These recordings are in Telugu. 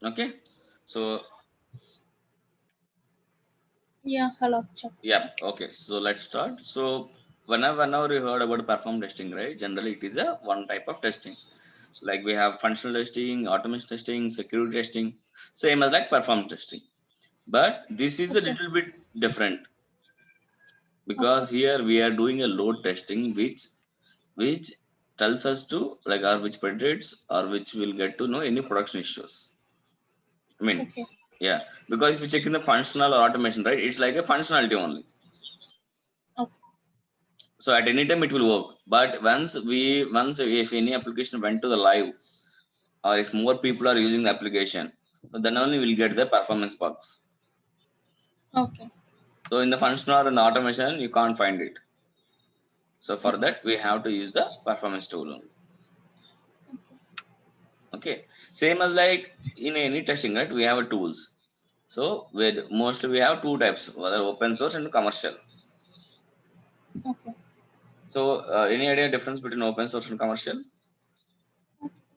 Okay, so Yeah, hello. Chuck. yeah, okay, so let's start. So whenever you heard about perform testing, right? Generally, it is a one type of testing. Like we have functional testing, automation testing, security testing, same as like perform testing. But this is a Okay. little bit different Okay. because here we are doing a load testing, which tells us to like or which predicts or which will get to know any production issues. I mean, Okay. yeah, because if you check in the functional or automation, right, it's like a functionality only. Okay. So at any time it will work. But once if any application went to the live or if more people are using the application, so then only we'll get the performance bugs. Okay. So in the functional and the automation, you can't find it. So for Okay. that, we have to use the performance tool only. Okay. Same as like in any testing, right? We have a tools. So with mostly we have two types, whether open source and commercial. Okay. So any idea difference between open source and commercial?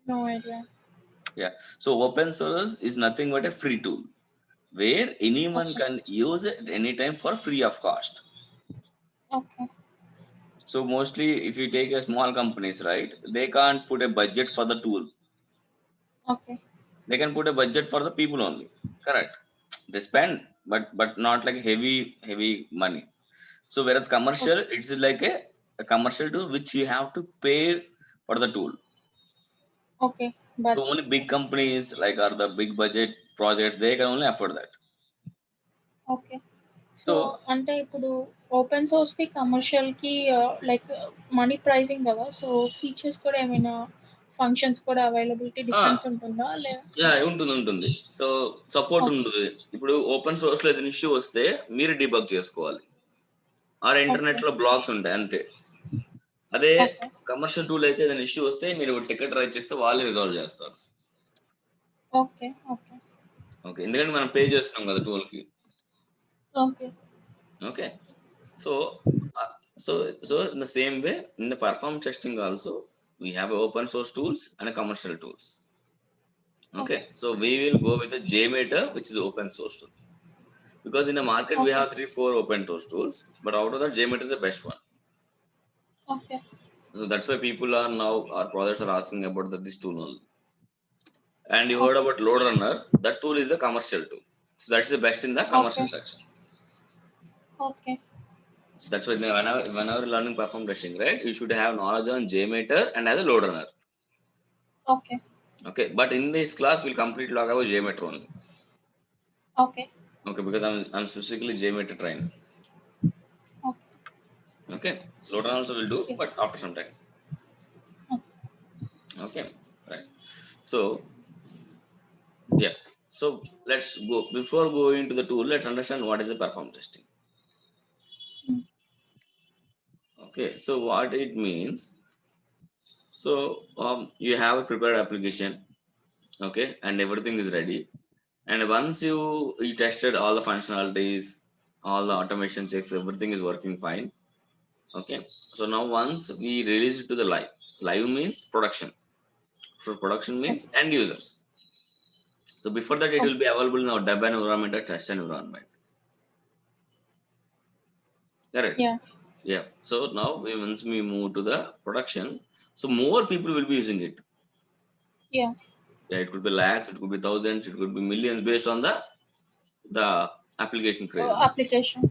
No idea. Yeah. So open source is nothing but a free tool where anyone Okay. can use it at any time for free of cost. Okay. So mostly if you take a small companies, right, they can't put a budget for the tool. Okay. They can put a budget for the people only. Correct. They spend but not like heavy money. So whereas commercial, Okay. it's like a commercial tool which you have to pay for the tool. Okay. So Budget. only big companies like are the big budget projects, they can only afford that. Okay. So So అంటే ఇప్పుడు ఓపెన్ సోర్స్ కి కమర్షియల్ కి లైక్ మనీ ప్రైసింగ్ కదా సో ఫీచర్స్ కూడా ఏమైనా ఫంక్షన్స్ కూడా అవైలబిలిటీ ah డిఫరెన్స్ ఉంటుందా లే yeah, ఉంటుంది. So support okay. ఉంటుంది. ఇప్పుడు ఓపెన్ సోర్స్ లో ఏదైనా ఇష్యూ వస్తే మీరు డిబగ్ చేసుకోవాలి. Or okay. ఇంటర్నెట్ లో బ్లాగ్స్ ఉంటాయి అంతే. అదే ఓకే. కమర్షియల్ టూల్ అయితే ఏదైనా ఇష్యూ వస్తే మీరు టికెట్ రైట్ చేస్తే వాళ్ళే రిజాల్వ్ చేస్తారు. ఓకే. ఓకే. ఓకే, ఎందుకంటే మనం పే చేస్తున్నాం కదా టూల్ కి. Okay. Okay, so uh, so so in the same way in the perform testing also we have open source tools and commercial tools. Okay, okay. so we will go with the JMeter, which is open source tool, because in the market we okay. have 3 4 open source tools, but out of that JMeter is the best one. Okay. So that's why people are now our projects are asking about this tool only. And you heard okay. about load runner, that tool is a commercial tool, so that's the best in the okay. commercial section. Okay. So that's why whenever learning perform testing, right, you should have knowledge on JMeter and as a load runner. Okay. Okay, but in this class we'll completely talk about JMeter only. Okay. Okay, because I'm specifically JMeter trained. Okay. Okay, load runner also will do, but Yes. after some time. Okay, right. So yeah, so let's go. Before going to the tool, let's understand what is the perform testing. Mm. Okay, so what it means. So you have a prepared application, okay, and everything is ready. And once you tested all the functionalities, all the automation checks, everything is working fine. Okay. So now once we release it to the live means production. So production okay. means end users. So before that it will okay. be available in our dev environment or test environment. Correct. Yeah. Yeah. So now once we move to the production, so more people will be using it. Yeah. Yeah, it could be lakhs, it could be thousands, it could be millions based on the application craziness. Application.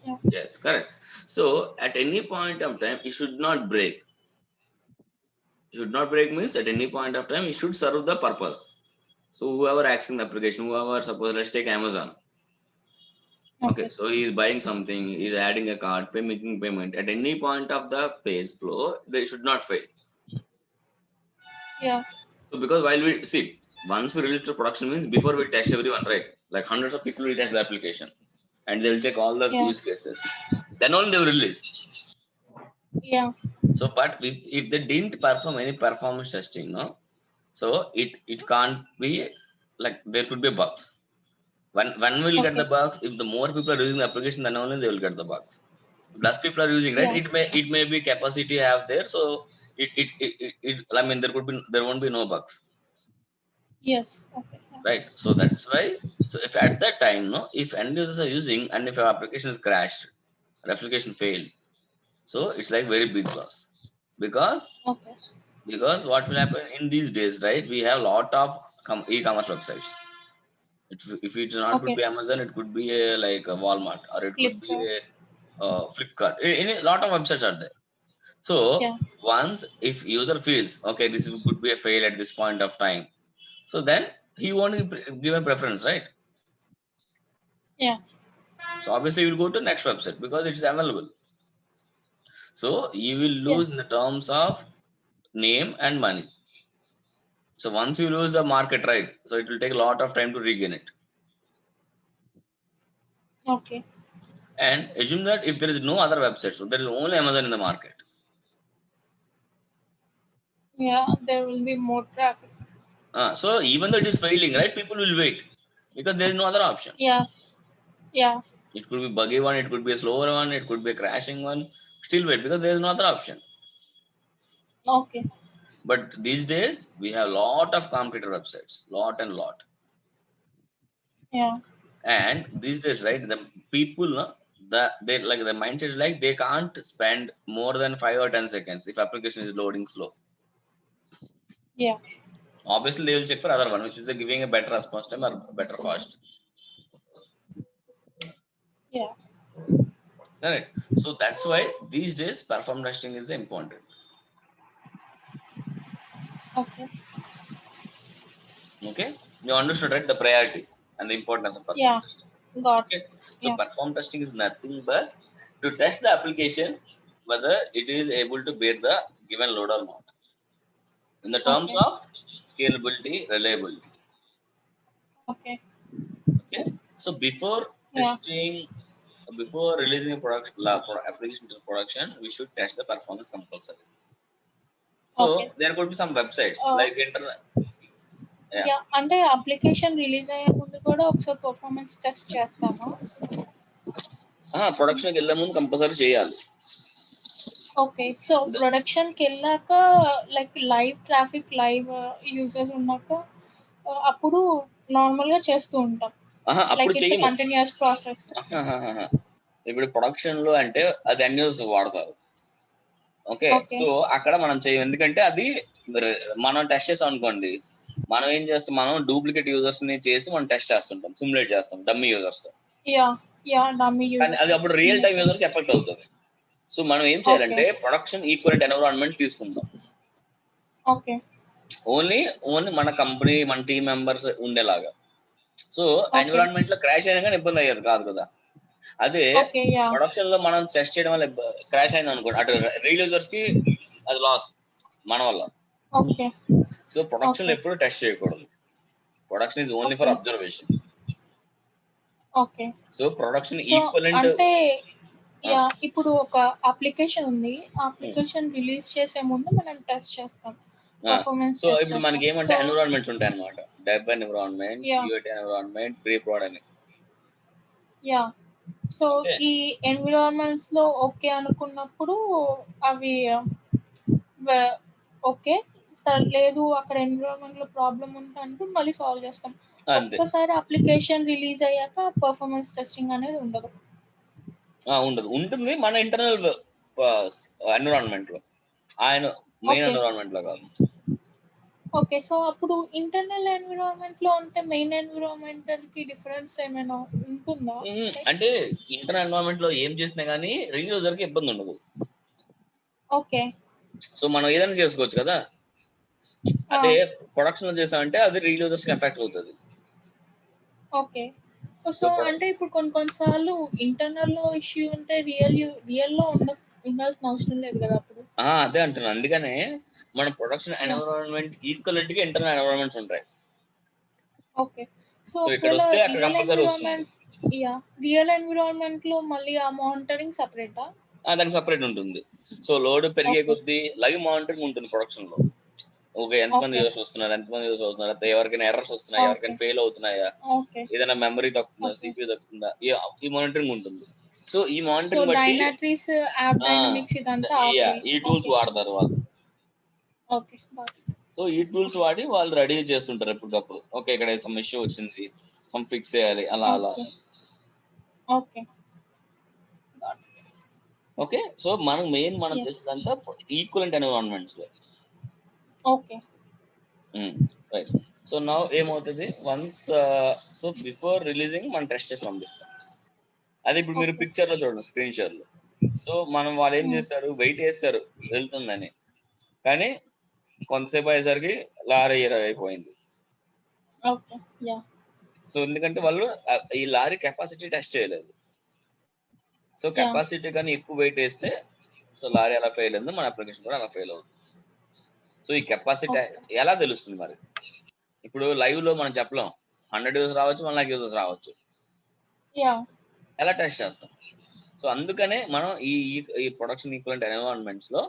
Yeah. Yes, correct. So at any point of time, it should not break. Should not break means at any point of time, it should serve the purpose. So whoever accessing the application, whoever suppose let's take Amazon. Okay, okay. so he is buying something, he is adding a card, making payment. At any point of the page flow, they should not fail. Yeah. So because while we see, once we release to production means before we test everyone, right? Like hundreds of people will test the application and they will check all the yeah. use cases. Then only they will release. Yeah. So, but if they didn't perform any performance testing, no, so it can't be like there could be bugs. When will get okay. the bugs? If the more people are using the application, then only they will get the bugs. Less people are using, right? Yeah. It may be capacity have there, so it I mean there won't be no bugs. Yes. Okay. Yeah. right? So that's why, so if at that time, no, if end users are using and if our application is crashed, our application failed, so it's like very big loss. because Okay. because what will happen in these days, right? We have a lot of e-commerce websites. If it not Okay. be Amazon, it could be a like a Walmart, or it could be Flipkart. a Flipkart. A lot of websites are there. So Yeah. once if user feels okay, this could be a fail at this point of time, so then he won't give a preference, right? Yeah. So obviously you will go to next website because it is available. So you will lose in the Yes. terms of name and money. So once you lose the market, right? So it will take a lot of time to regain it. Okay. And assume that if there is no other website, so there is only Amazon in the market. Yeah. There will be more traffic. So even though it is failing, right? People will wait because there is no other option. Yeah. Yeah. It could be buggy one, it could be a slower one, it could be a crashing one. Still wait because there is no other option. Okay. But these days we have lot of competitor websites, lot and lot. Yeah. And these days, right, the people, no, they like the mindset is like they can't spend more than 5 or 10 seconds if application is loading slow. Yeah. Obviously, they will check for other one, which is giving a better response time or better fast. Yeah. Correct. So that's why these days perform testing is the important. Okay. Okay, you understood, right? The priority and the importance of perform Yeah. testing. Got it. Okay, so Yeah. perform testing is nothing but to test the application whether it is able to bear the given load or not in the terms Okay. of scalability, reliability. Okay. Okay, so before Yeah. testing, before releasing a application to production, we should test the performance compulsory. Okay. So there could be some websites Uh, like internet. Yeah, yeah. అంటే అప్లికేషన్ రిలీజ్ అయ్యే ముందు కూడా ఒకసారి పర్ఫార్మెన్స్ టెస్ట్ చేస్తామా? ప్రొడక్షన్కి వెళ్ళే ముందు కంపల్సరీ చేయాలి. ఓకే. సో ప్రొడక్షన్‌కెళ్ళాక like live traffic, live users ఉన్నాక అప్పుడు నార్మల్‌గా చేస్తూ ఉంటాం. అప్పుడు లైక్ ఇట్స్ ఎ చెయ్యము. Continuous process. ఇప్పుడు ప్రొడక్షన్ లో అంటే అది అన్ని వాడతారు. Okay, okay. సో అక్కడ మనం చేయం, ఎందుకంటే అది మనం టెస్ట్ చేసాం అనుకోండి, మనం ఏం చేస్తాం, మనం డూప్లికేట్ యూజర్స్ ని చేసి మనం టెస్ట్ చేస్తుంటాం, సిమ్యులేట్ చేస్తాం డమ్మీ యూజర్స్ తో. యాహ్! డమ్మీ కానీ యూజర్స్ అది అప్పుడు రియల్ సిమ్యులేట్ టైం యూజర్ చేస్తాం. కి ఎఫెక్ట్ అవుతుంది. సో మనం ఏం ఓకే. చేయాలంటే ప్రొడక్షన్ ఈక్వలెంట్ ఎన్విరాన్మెంట్ తీసుకుంటాం. ఓకే. ఓన్లీ మన కంపెనీ, మన టీమ్ మెంబర్స్ ఉండేలాగా. So okay. ఎన్విరాన్మెంట్ లో క్రాష్ అయినా కానీ ఇబ్బంది అయ్యేది కాదు కదా. అదే ఓకే. యాహ్! ప్రొడక్షన్ లో మనం టెస్ట్ చేయడం వల్ల క్రాష్ అయింది అనుకోండి, అటు రియల్ యూజర్స్ కి అది లాస్ మన వల్ల. ఓకే. సో ప్రొడక్షన్ లో ఓకే. ఎప్పుడు టెస్ట్ చేయకూడదు. Production is only okay. For observation. Okay. So production so equivalent. అంటే యాహ్! ఇప్పుడు ఒక అప్లికేషన్ ఉంది. ఆ అప్లికేషన్ రిలీజ్ చేసే ముందు మనం టెస్ట్ చేస్తాం. పర్ఫార్మెన్స్ సో టెస్ట్ ఇప్పుడు చేస్తాం. మనకి ఏమంటే సో ఎన్విరాన్మెంట్స్ ఉంటాయి అనమాట. డెబ్ ఎన్విరాన్మెంట్, యాహ్! యూఐటీ ఎన్విరాన్మెంట్, ప్రీ ప్రోడ్ అని. యాహ్! సో ఓకే, ఈ ఎన్విరాన్మెంట్స్‌లో ఓకే అనుకున్నప్పుడు అవి వ ఓకే. లేదు అక్కడ ఎన్విరాన్మెంట్‌లో ప్రాబ్లమ్ ఉంటే అంటే మళ్ళీ సాల్వ్ చేస్తాం. అంతే. ఒక్కసారి అప్లికేషన్ రిలీజ్ అయ్యాక పర్ఫార్మెన్స్ టెస్టింగ్ అనేది ఉండదు. ఉండదు, ఉంటుంది మన ఇంటర్నల్ ఎన్విరాన్మెంట్ లో, ఆయన మెయిన్ ఓకే. ఎన్విరాన్మెంట్ లో కాదు. ఓకే. సో అప్పుడు ఇంటర్నల్ ఎన్విరాన్మెంట్‌లో ఉంటే మెయిన్ ఎన్విరాన్మెంటల్‌కి డిఫరెన్స్ ఏమైనా ఉంటుందా? లైక్ అంటే ఇంటర్నల్ ఎన్విరాన్మెంట్ లో ఏం చేసినా గానీ రియల్ యూజర్ కి ఇబ్బంది ఉండదు. ఓకే. సో మనం ఏదైనా చేసుకోవచ్చు కదా. ఆ! అదే ప్రొడక్షన్ లో చేసామంటే అది రియల్ యూజర్స్ కి ఎఫెక్ట్ అవుతుంది. ఓకే. సో సో అంటే ఇప్పుడు కొన్ని కొన్ని సార్లు ఇంటర్నల్‌లో ఇష్యూ ఉంటే రియల్‌లో ఉండాల్సిన అవసరం లేదు గదా అప్పుడు. అదే అంటున్నాను, అందుకనే మన ప్రొడక్షన్ యాహ్! ఎన్విరాన్మెంట్ ఈక్వలెంట్ గా ఇంటర్నల్ ఎన్విరాన్మెంట్స్ ఉంటాయి. ఓకే. సో సో ఇక్కడ ఒకవేళ వస్తే అక్కడ కంపల్సరీ వస్తుంది. రియల్ ఎన్విరాన్మెంట్‌లో మళ్ళీ ఆ మానిటరింగ్ సెపరేటా? దానికి సపరేట్ ఉంటుంది. సో లోడ్ పెరిగే ఓకే. కొద్దీ లైవ్ మానిటరింగ్ ఉంటుంది ప్రొడక్షన్ లో. ఓకే, ఎంతమంది ఓకే. యూజర్స్ వస్తున్నారు, ఎంతమంది యూజర్స్ అవుతున్నారు, లేకపోతే ఎవరికైనా ఎర్రర్స్ వస్తున్నాయా, ఓకే. ఎవరికైనా ఫెయిల్ అవుతున్నాయా, ఓకే. ఏదైనా మెమరీ తగ్గుతుందా, ఓకే. సిపియూ తగ్గుతుందా, ఈ మానిటరింగ్ ఉంటుంది. సో ఈ సో మానిటరింగ్ బట్టి డైనాట్రిస్, యాప్ డైనమిక్స్ ఇదంతా ఈ టూల్స్ ఓకే. వాడతారు వాళ్ళు. ఓకే. Got it. సో ఈ టూల్స్ వాడి వాళ్ళు రెడీ చేస్తుంటారు ఎప్పటికప్పుడు. ఓకే, ఇక్కడ సమ్ ఇష్యూ వచ్చింది, సమ్ ఫిక్స్ చేయాలి, అలా అలా. ఓకే ఓకే, సో మనం మనం చేసేదంతా ఈక్వలెంట్ ఎన్విరాన్మెంట్స్ లో. Okay right. సో నౌ ఏమవుతుంది, వన్స్ సో బిఫోర్ రిలీజింగ్ మనం టెస్ట్ చేసి పంపిస్తాం. అది ఇప్పుడు మీరు పిక్చర్ లో చూడండి, స్క్రీన్ షేర్ లో. సో మనం వాళ్ళు ఏం చేస్తారు, వెయిట్ చేస్తారు వెళ్తుందని, కానీ కొంతసేపు అయ్యేసరికి లారీ 20 అయిపోయింది. సో ఎందుకంటే వాళ్ళు ఈ లారీ కెపాసిటీ టెస్ట్ చేయలేదు. సో కెపాసిటీ కానీ ఎక్కువ వెయిట్ వేస్తే సో లారీ ఎలా ఫెయిల్ అయిందో మన అప్లికేషన్ కూడా అలా ఫెయిల్ అవుతుంది. సో ఈ కెపాసిటీ ఎలా తెలుస్తుంది మరి? ఇప్పుడు లైవ్ లో మనం చెప్పలేం, 100 యూజర్స్ రావచ్చు, 1 lakh యూజర్స్ రావచ్చు. ఎలా టెస్ట్ చేస్తాం? సో అందుకనే మనం ఈ ప్రొడక్షన్ ఈక్వలెంట్ ఎన్విరాన్మెంట్స్ లో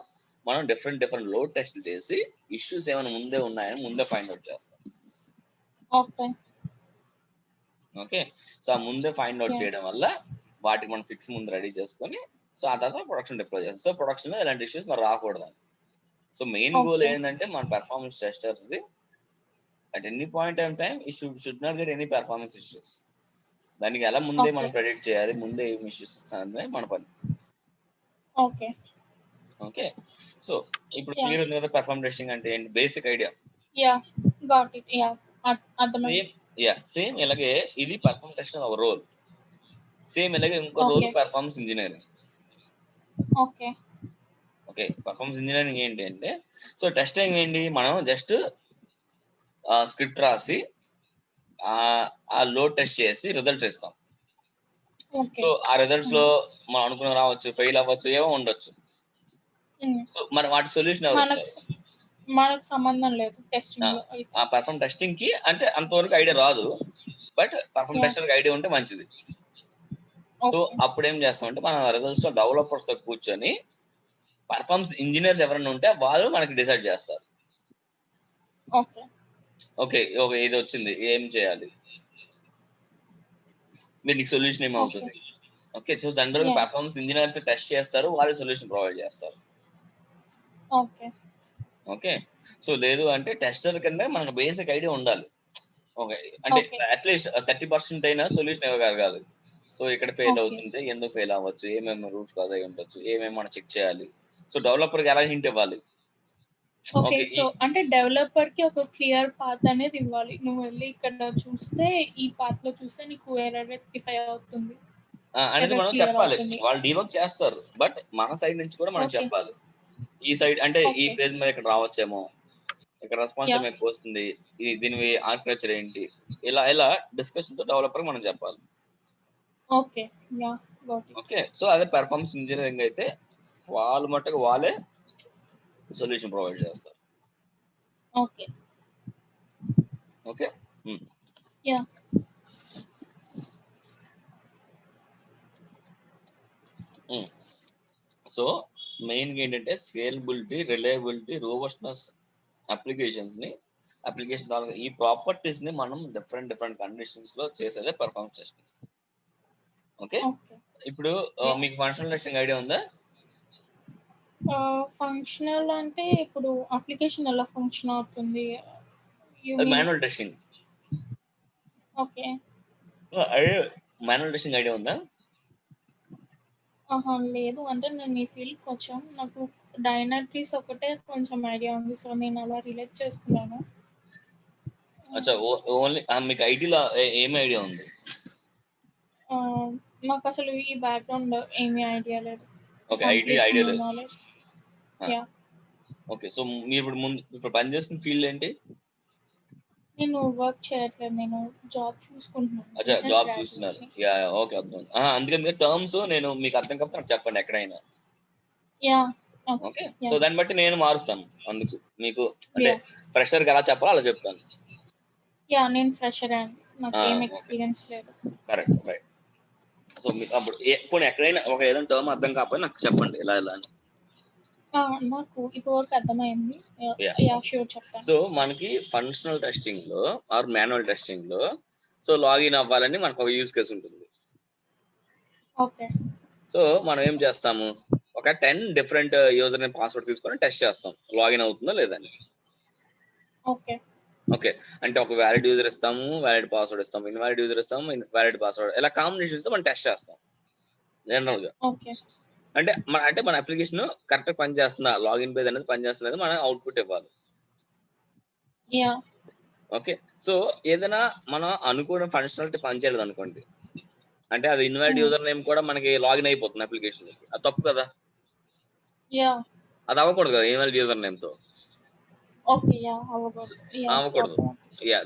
మనం డిఫరెంట్ లోడ్ టెస్ట్ చేసి ఇష్యూస్ ఏమైనా ముందే ఉన్నాయని ముందే ఫైండ్ అవుట్ చేస్తాం. ఓకే, సో ఆ ముందే ఫైండ్ అవుట్ చేయడం వల్ల వాటికి మనం ఫిక్స్ ముందు రెడీ చేసుకొని సో ఆ తర్వాత ప్రొడక్షన్ డిప్లాయ్ చేస్తాం. సో ప్రొడక్షన్ లో ఎలాంటి ఇష్యూస్ మరి రాకూడదు. సో మెయిన్ గోల్ ఏంటంటే మన పెర్ఫార్మెన్స్ టెస్టర్స్ ది at any point of time ఈ should not get any performance issues. దానికి ఎలా ముందే మనం ప్రెడిక్ట్ చేయాలి, ముందే ఏం ఇష్యూస్ అనేది మన పని. ఓకే, సో ఇప్పుడు క్లియర్ ఉంది కదా పెర్ఫార్మ్ టెస్టింగ్ అంటే ఏంటి, బేసిక్ ఐడియా. సేమ్ ఇలాగే ఇది పెర్ఫార్మ్ టెస్టింగ్ ఒక రోల్. సేమ్ ఇలాగే ఇంకో role performance engineering. Okay, performance engineering ఏంటి అంటే, సో టెస్టింగ్ ఏంటి, మనం జస్ట్ స్క్రిప్ట్ రాసి ఆ లోడ్ టెస్ట్ చేసి రిజల్ట్స్ ఇస్తాం. సో ఆ రిజల్ట్స్ లో మనం అనుకున్న రావచ్చు, ఫెయిల్ అవ్వచ్చు, ఏమో ఉండొచ్చు. సో మరి వాటి సొల్యూషన్ ఎవరు ఇస్తారు? మనకు సంబంధం లేదు టెస్టింగ్ లో. ఆ పెర్ఫార్మ్ టెస్టింగ్ కి అంటే అంతవరకు ఐడియా రాదు, బట్ పెర్ఫార్మ్ టెస్టర్ ఐడియా ఉంటే మంచిది. సో అప్పుడు ఏం చేస్తామంటే మనం రిజల్ట్స్ లో డెవలపర్స్ తో కూర్చొని పర్ఫార్మెన్స్ ఇంజనీర్స్ ఎవరైనా ఉంటే వాళ్ళు మనకి డిసైడ్ చేస్తారు. ఓకే ఇది వచ్చింది, ఏం చేయాలి, దీనికి సొల్యూషన్ ఏమవుతుంది. ఓకే, సో జనరల్ గా పర్ఫార్మెన్స్ ఇంజనీర్స్ టెస్ట్ చేస్తారు, వాళ్ళు సొల్యూషన్ ప్రొవైడ్ చేస్తారు. ఓకే, సో లేదు అంటే టెస్టర్ కింద మనకు బేసిక్ ఐడియా ఉండాలి. ఓకే, అంటే అట్లీస్ట్ 30% అయినా సొల్యూషన్ ఇవ్వగలగాలి. సో ఇక్కడ ఫెయిల్ అవుతుంటే ఎందుకు ఫెయిల్ అవ్వచ్చు, ఏమేమి రూట్స్ కాజ్ అయి ఉండొచ్చు, ఏమేమి మనం చెక్ చేయాలి. సో డెవలపర్ కి ఎలా హింట్ ఇవ్వాలి. ఓకే, సో అంటే డెవలపర్ కి ఒక క్లియర్ పాత్ అనేది ఇవ్వాలి. నువ్వు వెళ్ళి ఇక్కడ చూస్తే ఈ పాత్ లో చూస్తే నీకు ఎర్రర్ రెక్టిఫై అవుతుంది అనేది మనం చెప్పాలి. వాళ్ళు డీబగ్ చేస్తారు, బట్ మన సైడ్ నుంచి కూడా మనం చెప్పాలి. ఈ సైడ్ అంటే ఈ పేజ్ మీద ఇక్కడ రావచ్చేమో, ఇక్కడ రెస్పాన్స్ టైం ఎక్కువ వస్తుంది, దీని ఆర్కిటెక్చర్ ఏంటి, ఇలా డిస్కషన్ తో డెవలపర్ మనం చెప్పాలి. ఓకే, సో అదే పెర్ఫార్మెన్స్ ఇంజనీరింగ్ అయితే వాళ్ళు మట్టుకు వాళ్ళే సొల్యూషన్ ప్రొవైడ్ చేస్తారు. ఓకే ఓకే సో మెయిన్ ఏంటంటే స్కేలబిలిటీ, రిలయబిలిటీ, రోబస్ట్నెస్ అప్లికేషన్ ద్వారా ఈ ప్రాపర్టీస్ ని మనం డిఫరెంట్ కండిషన్స్ లో చేసేదే పెర్ఫార్మెన్స్ టెస్టింగ్. ఓకే, ఇప్పుడు మీకు ఫంక్షనల్ టెస్టింగ్ ఐడియా ఉందా? ఫంక్షనల్ అంటే ఇప్పుడు అప్లికేషన్ ఎలా ఫంక్షన్ అవుతుంది? Manual testing. Okay, manual testing idea ఉందా? లేదు, అంటే నేను ఈ ఫీల్డ్ వచ్చాను, నాకు డైనట్రీస్ ఒకటే కొంచెం ఐడియా ఉంది, సో నేను అలా రిలేట్ చేసుకున్నాను. అచ్చా, ఓన్లీ మీకు ఐటీలో ఏమి ఐడియా ఉంది? నాకు అసలు ఈ బ్యాక్గ్రౌండ్ ఏమీ ఐడియా లేదు. ఓకే, ఐటీ ఐడియా లేదు. ఓకే, సో మీరు ఇప్పుడు పనిచేస్తున్న ఫీల్డ్ ఏంటి? నేను వర్క్ చేయట్లేదు, నేను జాబ్ చూసుకుంటున్నాను. అచ్చా, జాబ్ చూస్తున్నారు. యా, ఓకే, అర్థం. అందుకని టర్మ్స్ నేను మీకు అర్థం కాకపోతే నాకు చెప్పండి ఎక్కడైనా. ఓకే, సో దాన్ని బట్టి నేను మారుస్తాను. అందుకు మీకు అంటే ఫ్రెషర్ కి ఎలా చెప్పాలో అలా చెప్తాను. నేను ఫ్రెషర్ అండి, నాకు ఏం ఎక్స్పీరియన్స్ లేదు. Correct, right. సో మీకు అప్పుడు ఇప్పుడు ఎక్కడైనా ఒక ఏదైనా టర్మ్ అర్థం కాకపోతే నాకు చెప్పండి ఇలా అని. నాకు ఇప్పటివరకు అర్థమైంది. చెప్తాను. సో మనకి ఫంక్షనల్ టెస్టింగ్ లో ఆర్ మాన్యువల్ టెస్టింగ్ లో సో లాగిన్ అవ్వాలని మనకు ఒక యూజ్ కేసు ఉంటుంది. ఓకే, సో మనం ఏం చేస్తాము, ఒక 10 డిఫరెంట్ యూజర్ నేమ్ పాస్వర్డ్ తీసుకొని టెస్ట్ చేస్తాం లాగిన్ అవుతుందో లేదని. ఓకే. ఓకే. అంటే ఒక వ్యాలిడ్ యూజర్ ఇస్తాము, వ్యాలిడ్ పాస్వర్డ్ ఇస్తాము, ఇన్వాలిడ్ యూజర్ ఇస్తాము, ఇన్వాలిడ్ పాస్వర్డ్ ఇలా కాంబినేషన్స్ తో మనం టెస్ట్ చేస్తాం జనరల్ గా. ఓకే. అంటే మన అప్లికేషన్ కరెక్ట్ పని చేస్తుందా, లాగిన్ పేజ్ అనేది పని చేస్తుంది, మనం అవుట్పుట్ ఇవ్వాలి. యాహ్! ఓకే. సో ఏదైనా మనం అనుకున్న ఫంక్షనాలిటీ పనిచేయలేదు అనుకోండి, అంటే అది ఇన్వాలిడ్ యూజర్ నేమ్ కూడా మనకి లాగిన్ అయిపోతుంది అప్లికేషన్. అది తప్పు కదా, యాహ్! అది అవ్వకూడదు కదా ఇన్వాలిడ్ యూజర్ నేమ్ తో. ఓకే. యాహ్! అవ్వకూడదు. యాహ్! అవ్వకూడదు.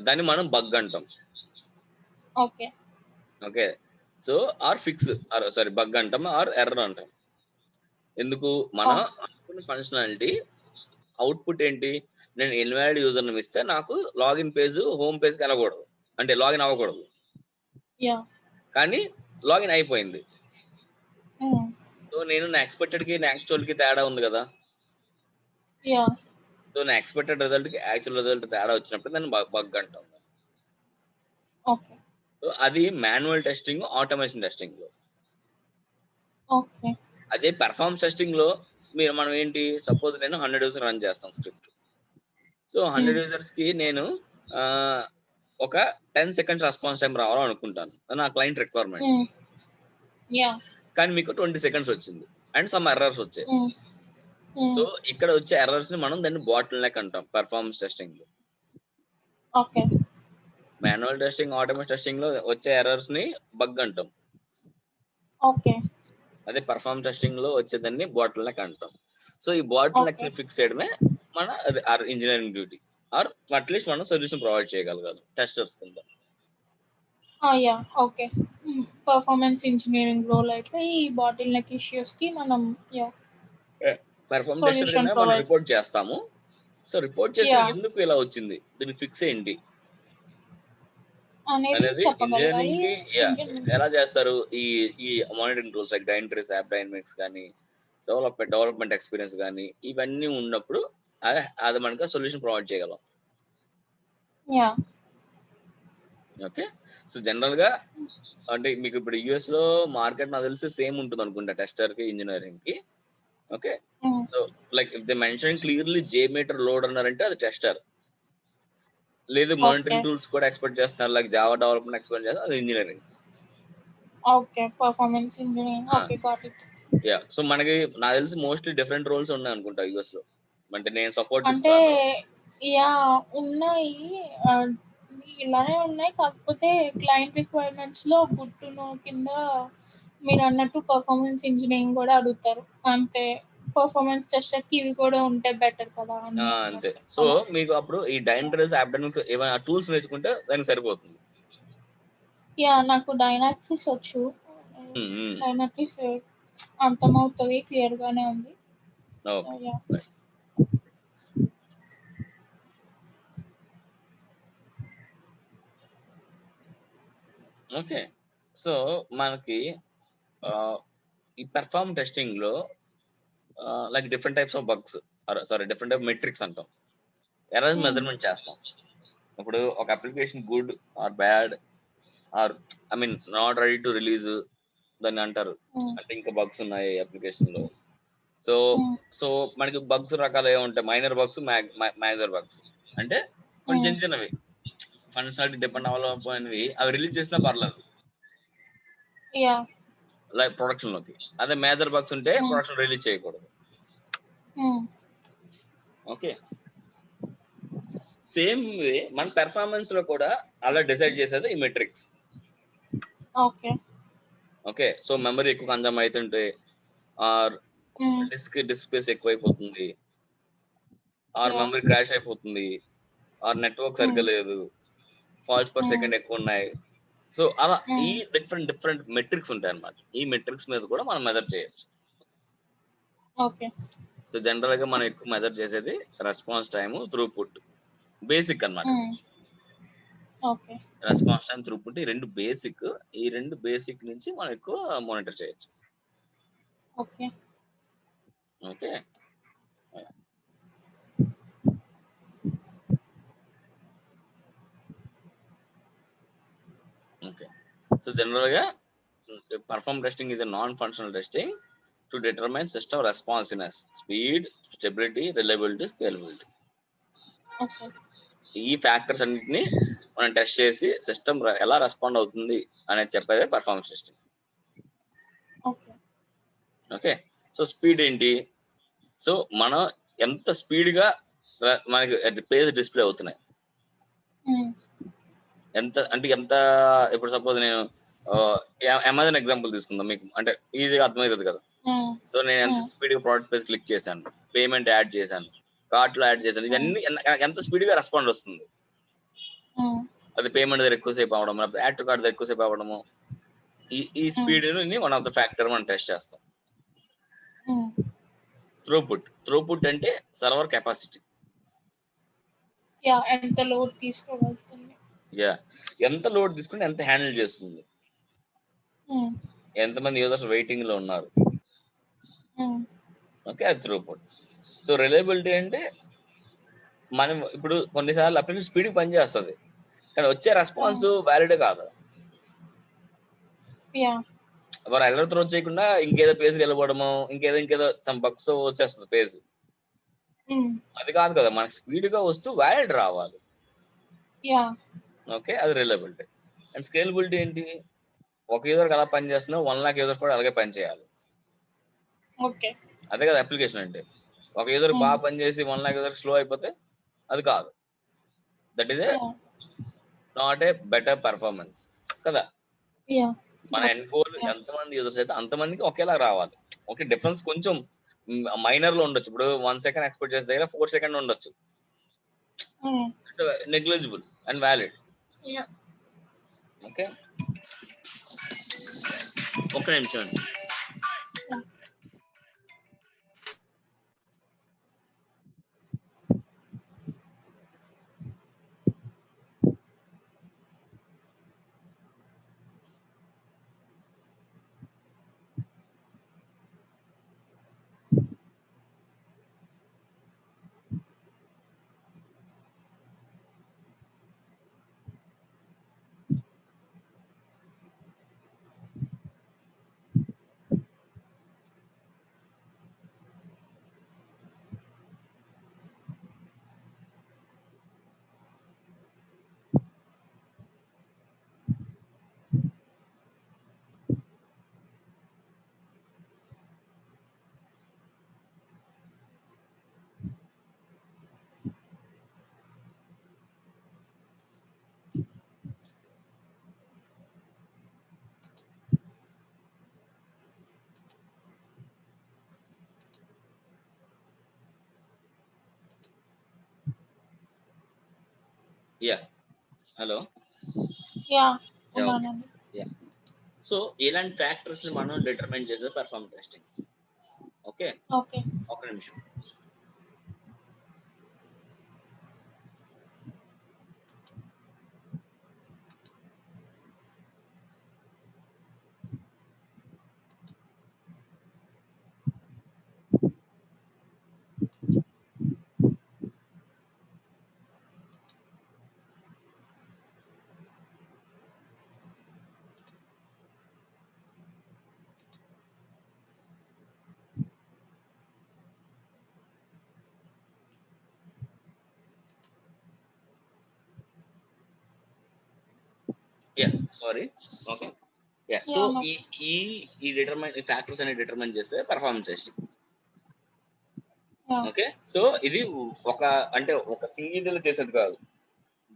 దాన్ని మనం బగ్ అంటాం. ఓకే. ఓకే. సో బగ్ అంటాం ఆర్ ఎర్రర్ అంటాం. ఎందుకు మనం అనుకున్న ఫంక్షనాలిటీ అవుట్పుట్ ఏంటి, నేను ఇన్వాలిడ్ యూజర్ నేమ్ ఇస్తే నాకు లాగిన్ పేజ్ హోమ్ పేజ్ కి వెళ్ళకూడదు, అంటే లాగిన్ అవ్వకూడదు, యాహ్! కానీ లాగిన్ అయిపోయింది. హ్మ్. సో నేను నా ఎక్స్పెక్టెడ్ కి నా యాక్చువల్ కి తేడా ఉంది కదా. యాహ్! సో నా ఎక్స్పెక్టెడ్ రిజల్ట్ కి యాక్చువల్ రిజల్ట్ తేడా వచ్చినప్పుడు దాన్ని బగ్ అంటాం. ఓకే. సో అది మాన్యువల్ టెస్టింగ్, ఆటోమేషన్ టెస్టింగ్ లో. ఓకే. అదే పెర్ఫార్మెన్స్ టెస్టింగ్ లో మనం ఏంటి, సపోజ్ నేను 100 యూజర్ రన్ చేస్తాను స్క్రిప్ట్. సో 100 యూజర్స్ కి నేను ఒక 10 సెకండ్స్ రెస్పాన్స్ టైం రావాలనుకుంటాను, నా క్లయింట్ రిక్వైర్మెంట్. యాహ్! కానీ మీకు 20 సెకండ్స్ వచ్చింది అండ్ సమ్ ఎర్రర్స్ వచ్చాయి. సో ఇక్కడ వచ్చే ఎర్రర్స్ ని మనం దాన్ని బాటిల్ నెక్ అంటాం పెర్ఫార్మెన్స్ టెస్టింగ్ లో. Okay. Manual testing, automation testing లో వచ్చే ఎర్రర్స్ ని బగ్ అంటాం. ఓకే. అదే పర్ఫార్మెన్స్ టెస్టింగ్ లో వచ్చేదాన్ని బాటిల్ నెక్ అంటాం. సో ఈ బాటిల్ నెక్ ని ఫిక్స్ చేయడమే మన అది ఇంజనీరింగ్ డ్యూటీ, ఆర్ అట్లీస్ట్ మనం సొల్యూషన్ ప్రొవైడ్ చేయగలగాలి టెస్టర్స్ కింద. Yeah! Okay. Performance engineering role అయితే ఈ బాటిల్ నెక్ ఇష్యూస్ కి మనం పెర్ఫార్మెన్స్ టెస్టర్ సొల్యూషన్ కింద మనం ప్రొవైడ్ రిపోర్ట్ చేస్తాము. సో రిపోర్ట్ చేసి యాహ్! ఎందుకు ఇలా వచ్చింది, దీని ఫిక్స్ ఏంటి అనేది అనేది చెప్పగలగాలి ఇంజనీరింగ్ కి ఇంజినీరింగ్. ఎలా చేస్తారు. ఈ ఈ monitoring tools like Dynatrace, AppDynamics కానీ, డెవలప్మెంట్ ఎక్స్పీరియన్స్ కానీ ఇవన్నీ ఉన్నప్పుడు అది మనకు సొల్యూషన్ ప్రొవైడ్ చేయగలం. యాహ్! ఓకే. సో జనరల్ గా అంటే మీకు ఇప్పుడు యుఎస్ లో మార్కెట్ నాకు తెలిసి సేమ్ ఉంటుంది అనుకుంటా టెస్టర్ కి, ఇంజనీరింగ్ కి. Okay. So like if they mention clearly JMeter load అన్నారంటే అది టెస్టర్. లేదు మానిటరింగ్ టూల్స్ కూడా ఎక్స్పెక్ట్ చేస్తున్నారు, లైక్ జావా డెవలప్మెంట్ ఎక్స్పెక్ట్ చేస్తారు, అది engineering. Okay. Performance engineering. Okay. Got it. Yeah. So మనకి నాకు తెలిసి మోస్ట్లీ డిఫరెంట్ రోల్స్ ఉన్నాయి అనుకుంటా యుఎస్ లో. అంటే నేను సపోర్ట్ అంటే ఇస్తున్నాను. యాహ్! ఉన్నాయి. ఇలానే ఉన్నాయి. కాకపోతే క్లయింట్ రిక్వైర్మెంట్స్ లో గుడ్ టు నో కింద మీరన్నట్టు పర్ఫార్మెన్స్ ఇంజినీరింగ్ కూడా అడుగుతారు. అంటే పర్ఫార్మెన్స్ టెస్టర్‌కి ఇవి కూడా ఉంటే బెటర్ కదా! అంతే. అన్నట్టు సో అలా. మీకు అప్పుడు ఈ డైనట్రిస్, యాప్ డైనమిక్స్ ఏమైనా టూల్స్ నేర్చుకుంటే దానికి సరిపోతుంది. యాహ్! నాకు డైనాట్రిస్ వచ్చు. డైనాట్రిస్ అర్థమవుతది. క్లియర్‌గానే ఉంది. ఓకే. యాహ్! ఓకే. సో మనకి ఈ పెర్ఫార్మ్ టెస్టింగ్ లో like different types of bugs, different type metrics అంటాం. ఎర్రర్ మెజర్మెంట్ చేస్తాం. ఇప్పుడు ఒక application good or bad or not ready to release దాన్ని అంటారు. అంటే ఇంకా బగ్స్ ఉన్నాయి అప్లికేషన్ లో. సో సో మనకి బగ్స్ రకాలు ఏముంటాయి, మైనర్ బగ్స్, మేజర్ బగ్స్. అంటే కొన్ని చిన్న చిన్నవి ఫంక్షనాలిటీ డిపెండ్ అవ్వకపోయినవి అవి రిలీజ్ చేసినా పర్లేదు యాహ్! లైక్ ప్రొడక్షన్ లోకి. అదే మేజర్ బగ్స్ ఉంటే ప్రొడక్షన్ రిలీజ్ చేయకూడదు. ఓకే. సేమ్ వే మన పెర్ఫార్మెన్స్ లో కూడా అలా డిసైడ్ చేసేది ఈ metrics. Okay. Okay. So memory ఎక్కువ కన్జ్యూమ్ అవుతుంటే, ఆర్ డిస్క్ స్పేస్ ఎక్కువైపోతుంది, ఆర్ యాహ్! మెమరీ క్రాష్ అయిపోతుంది, ఆర్ నెట్వర్క్ సరిగ్గా లేదు, ఫాల్స్ పర్ సెకండ్ ఎక్కువ ఉన్నాయి. సో అలా ఈ డిఫరెంట్ మెట్రిక్స్ ఉంటాయి అన్నమాట. ఈ మెట్రిక్స్ మీద కూడా మనం మెజర్ చేయొచ్చు. ఓకే. సో జనరల్ గా మనం ఎక్కువ మెజర్ చేసేది రెస్పాన్స్ టైమ్, త్రూపుట్, బేసిక్ అన్నమాట. ఓకే. రెస్పాన్స్ టైం, త్రూపుట్ ఈ రెండు బేసిక్. ఈ రెండు బేసిక్ నుంచి మనం ఎక్కువ మానిటర్ చేయొచ్చు. Okay. Okay. Okay. So general గా perform testing is a non-functional testing to determine system responsiveness, speed, stability, reliability, scalability. Okay. ఈ ఫ్యాక్టర్స్ అన్నిటిని మనం టెస్ట్ చేసి సిస్టమ్ ఎలా రెస్పాండ్ అవుతుంది అనేది చెప్పేది performance testing. Okay, so speed ఏంటి? సో మనం ఎంత స్పీడ్ గా మనకి పేజ్ డిస్ప్లే అవుతున్నాయి, ఎంత అంటే ఎంత. ఇప్పుడు సపోజ్ నేను అమెజాన్ ఎగ్జాంపుల్ తీసుకుందాం, మీకు అంటే ఈజీగా అర్థమవుతుంది కదా. సో నేను ఎంత స్పీడ్ గా ప్రోడక్ట్ పేజ్ క్లిక్ చేశాను, పేమెంట్ యాడ్ చేశాను, కార్ట్ లో యాడ్ చేశాను, ఇవన్నీ ఎంత స్పీడ్ గా రెస్పాండ్ వస్తుంది. అది పేమెంట్ దగ్గర ఎక్కువసేపు అవ్వడం, యాడ్ టు కార్ట్ దగ్గర ఎక్కువసేపు అవ్వడము, ఈ స్పీడ్ ని వన్ ఆఫ్ ద ఫ్యాక్టర్ మనం టెస్ట్ చేస్తాం. త్రూపుట్ అంటే సర్వర్ కెపాసిటీ. ఎంత లోడ్ తీసుకోగలుగుతుంది, ఎంత లోడ్ తీసుకుని ఎంత హ్యాండిల్ చేస్తుంది, ఎంతమంది యూజర్స్ వెయిటింగ్ లో ఉన్నారు. ఓకే, అది త్రూపుట్. సో రిలయబిలిటీ అంటే మనం ఇప్పుడు కొన్నిసార్లు అప్లికేషన్ స్పీడ్ పని చేస్తుంది, కానీ వచ్చే రెస్పాన్స్ వ్యాలిడ్ కాదు. ఎవరు ఎర్రర్ త్రో చేయకుండా ఇంకేదో పేజ్ వెళ్ళిపోవడము, ఇంకేదో సమ్ బగ్స్ తో వచ్చేస్తుంది పేజ్. అది కాదు కదా, మనకి స్పీడ్ గా వస్తూ వ్యాలిడ్ రావాలి. ఓకే, అది రిలయబిలిటీ. అండ్ స్కేలబిలిటీ ఏంటి? ఒక యూజర్ అలా పని చేస్తున్నా 1 lakh యూజర్స్ కూడా అలాగే పని చేయాలి. అదే కదా అప్లికేషన్ అంటే. ఒక యూజర్ బాగా పనిచేసి 1 lakh యూజర్ స్లో అయిపోతే అది కాదు, that is a not a better performance కదా. మన ఎండ్ గోల్ ఎంతమంది యూజర్స్ అయితే అంతమందికి ఒకేలా రావాలి. ఓకే, డిఫరెన్స్ కొంచెం మైనర్ లో ఉండొచ్చు. ఇప్పుడు 1 second ఎక్స్పెక్ట్ చేసే దగ్గర 4 seconds ఉండొచ్చు, నెగ్లిజిబుల్ అండ్ వ్యాలిడ్. ఓకే, ఒక్క నిమిషం. హలో. సో ఇలాంటి ఫ్యాక్టర్స్ ని మనం డిటర్మైన్ చేసేది పర్ఫార్మెన్స్ టెస్టింగ్. ఓకే, ఒక నిమిషం. సారీ. ఓకే, సో ఈ డిటర్మైన్ ఫ్యాక్టర్స్ అనేది డిటర్మైన్ చేస్తే పర్ఫార్మెన్స్ టెస్టింగ్. ఓకే, సో ఇది ఒక సింగిల్ చేసేది కాదు.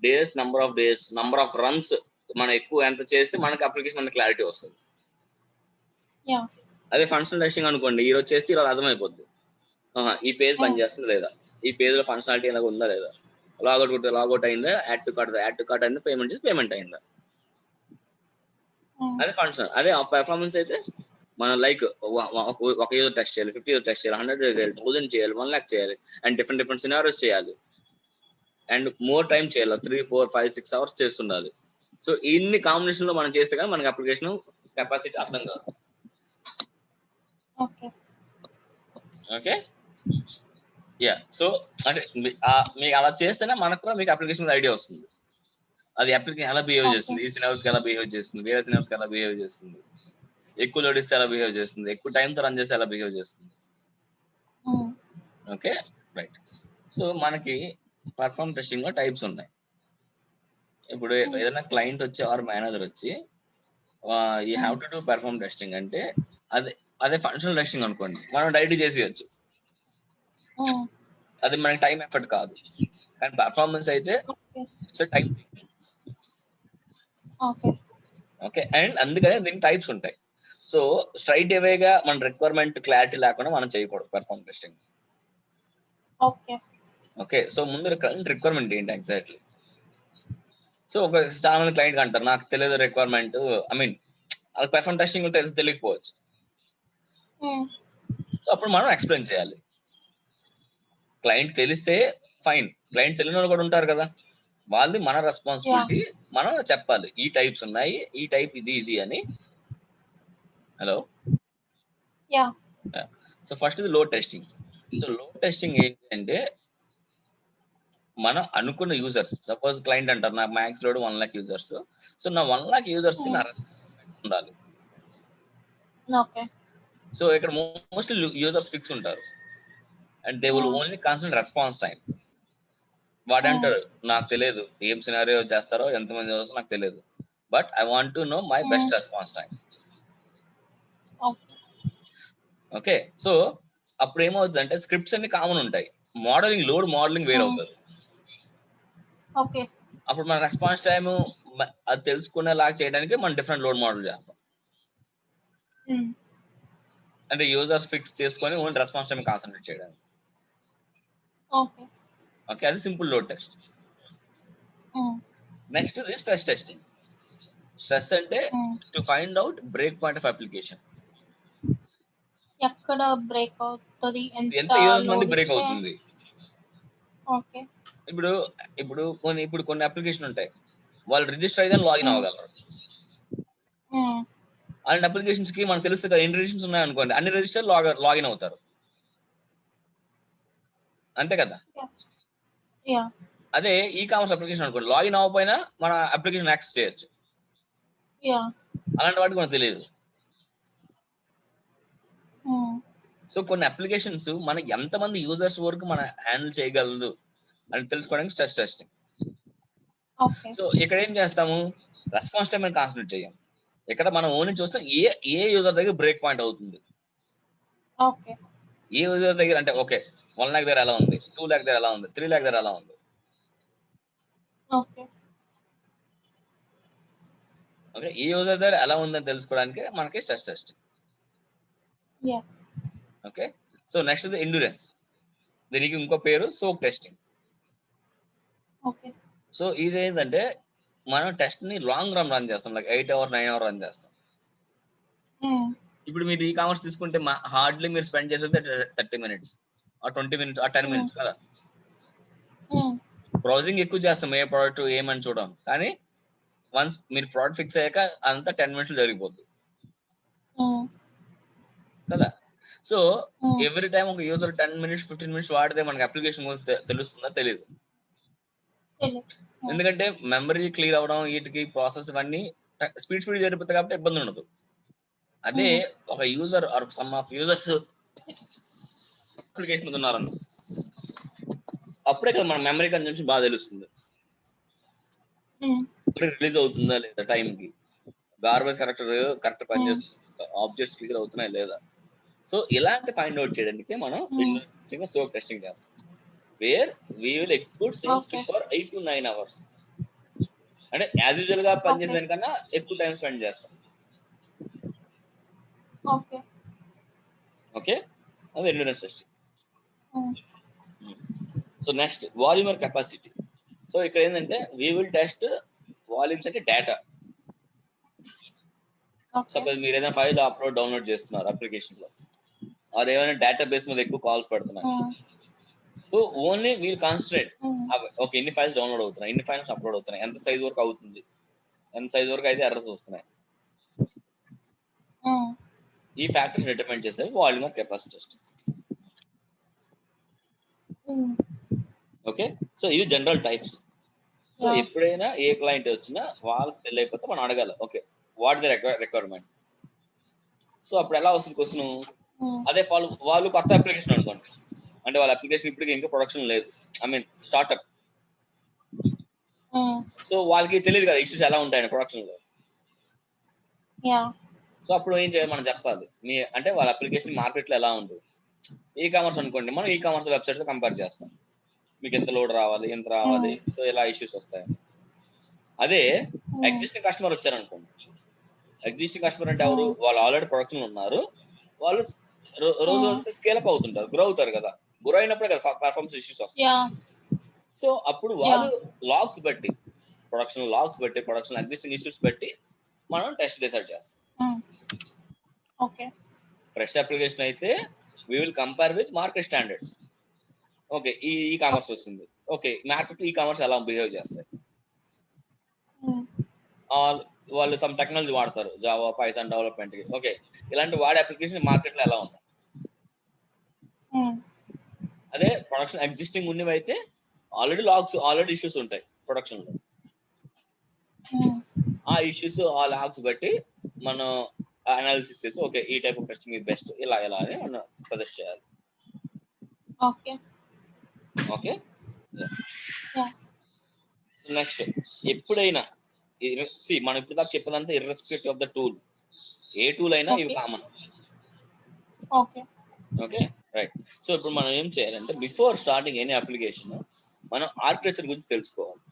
డేస్, నంబర్ ఆఫ్ రన్స్ మనం ఎక్కువ ఎంత చేస్తే మనకి అప్లికేషన్ మన క్లారిటీ వస్తుంది. అదే ఫంక్షనల్ టెస్టింగ్ అనుకోండి, ఈ రోజు చేస్తే ఈరోజు అర్థమైపోద్ది. ఈ పేజ్ పని చేస్తుందా లేదా, ఈ పేజ్ లో ఫంక్షనాలిటీ ఎలాగ ఉందా లేదా, లాగౌట్ అయిందా, యాడ్ టు కార్ట్ అయిందా, పేమెంట్ చేసి పేమెంట్ అయిందా, అదే ఫంక్షన్. అదే పెర్ఫార్మెన్స్ అయితే మనం లైక్ ఒక యూజర్ టెస్ట్ చేయాలి, 50 యూజర్ టెస్ట్ చేయాలి, 100 చేయాలి, 1000 చేయాలి, 1 lakh చేయాలి, అండ్ డిఫరెంట్ సినారియోస్ చేయాలి, అండ్ మోర్ టైం చేయాలి. 3, 4, 5, 6 hours చేస్తుండాలి. సో ఇన్ని కాంబినేషన్ లో మనం చేస్తే కానీ మనకి అప్లికేషన్ కెపాసిటీ అర్థం కాదు. ఓకే, సో అంటే మీకు అలా చేస్తేనే మనకు కూడా మీకు అప్లికేషన్ ఐడియా వస్తుంది. అది అప్లికేషన్ ఎలా బిహేవ్ చేస్తుంది, ఈ సినారియోస్ కి ఎలా బిహేవ్ చేస్తుంది, వేరే సినారియోస్ కి ఎలా బిహేవ్ చేస్తుంది, ఎక్కువ లోడ్ ఇస్తే ఎలా బిహేవ్ చేస్తుంది, ఎక్కువ టైంతో రన్ చేస్తే ఎలా బిహేవ్ చేస్తుంది. Okay, right. సో మనకి పర్ఫార్మ్ టెస్టింగ్ లో టైప్స్ ఉన్నాయి. ఇప్పుడు ఏదైనా క్లయింట్ వచ్చి ఆర్ మేనేజర్ వచ్చి you have to do perform testing అంటే అదే ఫంక్షనల్ టెస్టింగ్ అనుకోండి, మనం డైరెక్ట్ చేసేయచ్చు, అది మనకి టైం ఎఫర్ట్ కాదు. కానీ పర్ఫార్మెన్స్ అయితే ఇట్స్ టైం. ఓకే, అండ్ అందుకనే దీనికి టైప్స్ ఉంటాయి. సో స్ట్రైట్ అవేగా మన రిక్వైర్మెంట్ క్లారిటీ లేకుండా మనం చేయకూడదు పర్ఫార్మ్ టెస్టింగ్. ఓకే, సో ముందు రిక్వైర్మెంట్ ఏంటి ఎగ్జాక్ట్లీ. సో ఒక చాలా మంది క్లయింట్ అంటారు నాకు తెలియదు రిక్వైర్మెంట్, ఐ మీన్ అది పర్ఫార్మ్ టెస్టింగ్ తెలియకపోవచ్చు. సో అప్పుడు మనం ఎక్స్ప్లెయిన్ చేయాలి. క్లయింట్ తెలిస్తే ఫైన్, క్లయింట్ తెలియని వాళ్ళు కూడా ఉంటారు కదా, వాళ్ళది మన రెస్పాన్సిబిలిటీ, మనం చెప్పాలి ఈ టైప్స్ ఉన్నాయి, ఈ టైప్ ఇది అని. హలో, సో ఫస్ట్ ఇది load testing. So load testing ఏంటంటే మనం అనుకున్న యూజర్స్, సపోజ్ క్లయింట్ అంటారు నాకు max load 1 lakh users, so నా 1 lakh యూజర్స్ కి నా ఉండాలి. సో ఇక్కడ మోస్ట్లీ యూజర్స్ ఫిక్స్ ఉంటారు and they will only consider response time. వాడంటారు నాకు తెలియదు ఏం సినారియో చేస్తారో ఎంతమంది యూజర్స్ నాకు తెలియదు, but I want to know my best response time. Okay, so అప్పుడు ఏమవుతుంది అంటే స్క్రిప్ట్స్ అన్ని కామన్ ఉంటాయి, మోడలింగ్ లోడ్ మోడలింగ్ వేరే అవుతుంది. అప్పుడు మన రెస్పాన్స్ టైం అది తెలుసుకునేలాగా చేయడానికి మనం డిఫరెంట్ లోడ్ మోడల్ చేస్తాం. అంటే యూజర్స్ ఫిక్స్ చేసుకొని ఓన్లీ రెస్పాన్స్ టైం కాన్సన్ట్రేట్ చేయడానికి. ఓకే, అది సింపుల్ లోడ్ టెస్ట్. నెక్స్ట్ ఇది స్ట్రెస్ టెస్టింగ్. స్ట్రెస్ అంటే to find out break point of application. ఎక్కడ బ్రేక్ అవుతుంది, ఎంత యూజర్స్ మంది బ్రేక్ అవుతుంది. ఓకే, ఇప్పుడు కొన్ని అప్లికేషన్ ఉంటాయి, వాళ్ళు రిజిస్టర్ అయితే లాగిన్ అవ్వగలరు. అలాంటి అప్లికేషన్స్ కి మనకు తెలుస్తుంది కదా, ఎన్ని రిజిస్ట్రేషన్స్ ఉన్నాయి అనుకోండి, అన్ని రిజిస్టర్ లాగిన్ అవుతారు, అంతే కదా. అదే ఈ కామర్స్ అప్లికేషన్ అనుకోండి, లాగిన్ అవ్వకపోయినా మన అప్లికేషన్ యాక్సెస్ చేయొచ్చు. అలాంటి వాటికి మనకు తెలియదు. సో కొన్ని అప్లికేషన్స్ మన ఎంతమంది యూజర్స్ వరకు మన హ్యాండిల్ చేయగలదు అని తెలుసుకోవడానికి స్ట్రెస్ టెస్టింగ్. సో ఇక్కడ ఏం చేస్తాము, రెస్పాన్స్ టైం అని కాన్సన్ట్రేట్ చేయం. ఇక్కడ మనం ఓన్లీ చూస్తాం ఏ యూజర్ దగ్గర బ్రేక్ పాయింట్ అవుతుంది, ఏ యూజర్ దగ్గర అంటే ఓకే 1 lakh దగ్గర ఎలా ఉంది, 2 lakh దగ్గర ఎలా ఉంది, 3 lakh దగ్గర ఎలా ఉంది. ఓకే, ఏ యూజర్ దగ్గర ఎలా ఉందని తెలుసుకోవడానికి మనకి stress test. Okay, so next endurance, దీనికి ఇంకో పేరు సోక్ టెస్టింగ్. సో ఇది ఏంటంటే మనం టెస్ట్ ని లాంగ్ రన్ చేస్తాం, లైక్ 8 hours 9 hours రన్ చేస్తాం. ఇప్పుడు మీరు ఈ కామర్స్ తీసుకుంటే హార్డ్లీ మీరు స్పెండ్ చేసేది 30 minutes ఆ 20 minutes ఆ 10 minutes కదా. బ్రౌజింగ్ ఎక్కువ చేస్తాం, ఏ ప్రోడక్ట్ ఏమని చూడం, కానీ వన్స్ మీరు ప్రోడక్ట్ ఫిక్స్ అయ్యాక అంతా 10 minutes జరిగిపోద్ది కదా. సో ఎవ్రీ టైం ఒక యూజర్ 10 minutes 15 minutes వాడితే మనకి అప్లికేషన్ తెలుస్తుందా, తెలియదు. ఎందుకంటే మెమరీ క్లియర్ అవడం, వీటికి ప్రాసెస్ ఇవన్నీ స్పీడ్ జరిగిపోతాయి కాబట్టి ఇబ్బంది ఉండదు. అదే ఒక user are some of users application ఉన్నారన్న అప్పుడే కదా మన మెమరీ కన్జంప్షన్ బాగా తెలుస్తుంది, రిలీజ్ అవుతుందా లేదా, టైం కి గార్బేజ్ కరెక్ట్ పనిచేస్తుంది, ఆబ్జెక్ట్స్ క్లియర్ అవుతున్నాయి లేదా. సో ఇలాంటి ఫైండ్ అవుట్ చేయడానికి మనం సోక్ టెస్టింగ్ చేస్తాం, where we will execute same for 8 to 9 hours. అంటే యాజ్ యూజువల్ గా పనిచేసేదానికన్నా ఎక్కువ టైం స్పెండ్ చేస్తాం. ఓకే, అది endurance testing. So next volume or capacity. So ఇక్కడ ఏంటంటే వి విల్ టెస్ట్ వాల్యూమ్స్ అంటే డేటా. సపోజ్ మీరు ఏదైనా ఫైల్ అప్లోడ్ డౌన్లోడ్ చేస్తున్నారు అప్లికేషన్ లో, అది ఏమైనా డేటాబేస్ మీద ఎక్కువ కాల్స్ పెడుతున్నారు. So only we'll concentrate, okay ఎన్ని ఫైల్స్ డౌన్లోడ్ అవుతున్నాయి, ఎన్ని ఫైల్స్ అప్లోడ్ అవుతున్నాయి, ఎంత సైజ్ వరకు అవుతుంది, ఎంత సైజ్ వరకు అయితే ఎర్రర్స్ వస్తున్నాయి. ఈ ఫ్యాక్టర్స్ డిటర్మైన్ చేసేవి వాల్యూమర్ కెపాసిటీ టెస్ట్. ఓకే, సో ఇవి జనరల్ టైప్స్. సో ఎప్పుడైనా ఏ క్లయింట్ వచ్చినా వాళ్ళకి తెలియకపోతే మనం అడగాలి, okay what the requirement. So అప్పుడు ఎలా వస్తుంది క్వశ్చన్, అదే వాళ్ళు కొత్త అప్లికేషన్ అనుకోండి, అంటే వాళ్ళ అప్లికేషన్ ఇప్పటికి ఇంకా ప్రొడక్షన్ లేదు, ఐ మీన్ స్టార్ట్అప్ సో వాళ్ళకి తెలియదు కదా ఇష్యూస్ ఎలా ఉంటాయని ప్రొడక్షన్ లో. యా సో అప్పుడు ఏం చేయాలి, మనం చెప్పాలి అంటే వాళ్ళ అప్లికేషన్ మార్కెట్ లో ఎలా ఉంది. ఈ కామర్స్ అనుకోండి, మనం ఈ కామర్స్ వెబ్సైట్స్ కంపేర్ చేస్తాం, మీకు ఎంత లోడ్ రావాలి, ఎంత రావాలి, సో ఎలా ఇష్యూస్ వస్తాయి. అదే ఎగ్జిస్టింగ్ కస్టమర్ వచ్చారనుకోండి, ఎగ్జిస్టింగ్ కస్టమర్ అంటే ఎవరు, వాళ్ళు ఆల్రెడీ ప్రొడక్షన్ ఉన్నారు, వాళ్ళు రోజు రోజుకి స్కేల్ అప్ అవుతుంటారు, గ్రో అవుతారు కదా, గ్రో అయినప్పుడే కదా పర్ఫార్మెన్స్ ఇష్యూస్ వస్తాయి. సో అప్పుడు వాళ్ళు లాగ్స్ బట్టి, ప్రొడక్షన్ ఎగ్జిస్టింగ్ ఇష్యూస్ బట్టి మనం టెస్ట్ డిసైడ్ చేస్తాం. ఓకే, ఫ్రెష్ అప్లికేషన్ అయితే we will compare with market standards. Okay, e commerce వస్తుంది, ఓకే మార్కెట్ ఈ కామర్స్ ఎలా బిహేవ్ చేస్తాయి, వాళ్ళు సమ్ టెక్నాలజీ వాడతారు, జావా పైథాన్ డెవలప్మెంట్ కి, ఓకే ఇలాంటి వాడే అప్లికేషన్ మార్కెట్ లో ఎలా ఉన్నాయి. అదే ప్రొడక్షన్ ఎగ్జిస్టింగ్ ఉన్నవి అయితే ఆల్రెడీ ఇష్యూస్ ఉంటాయి ప్రొడక్షన్ లో, ఆ ఇష్యూస్ ఆ లాగ్స్ బట్టి మనం అనాలిసిస్ చేసి ఓకే ఈ టైప్ ఆఫ్ టెస్టింగ్ ఇది బెస్ట్, ఇలా అని మనం సజెస్ట్ చేయాలి. ఓకే ఓకే, నెక్స్ట్ ఎప్పుడైనా మనం ఇప్పుడు దాకా చెప్పినంత irrespective of the tool, A tool అయినా ఇవి common. Okay okay right. So ఇప్పుడు మనం ఏం చేయాలంటే బిఫోర్ స్టార్టింగ్ ఎనీ అప్లికేషన్ మనం ఆర్కిటెక్చర్ గురించి తెలుసుకోవాలి.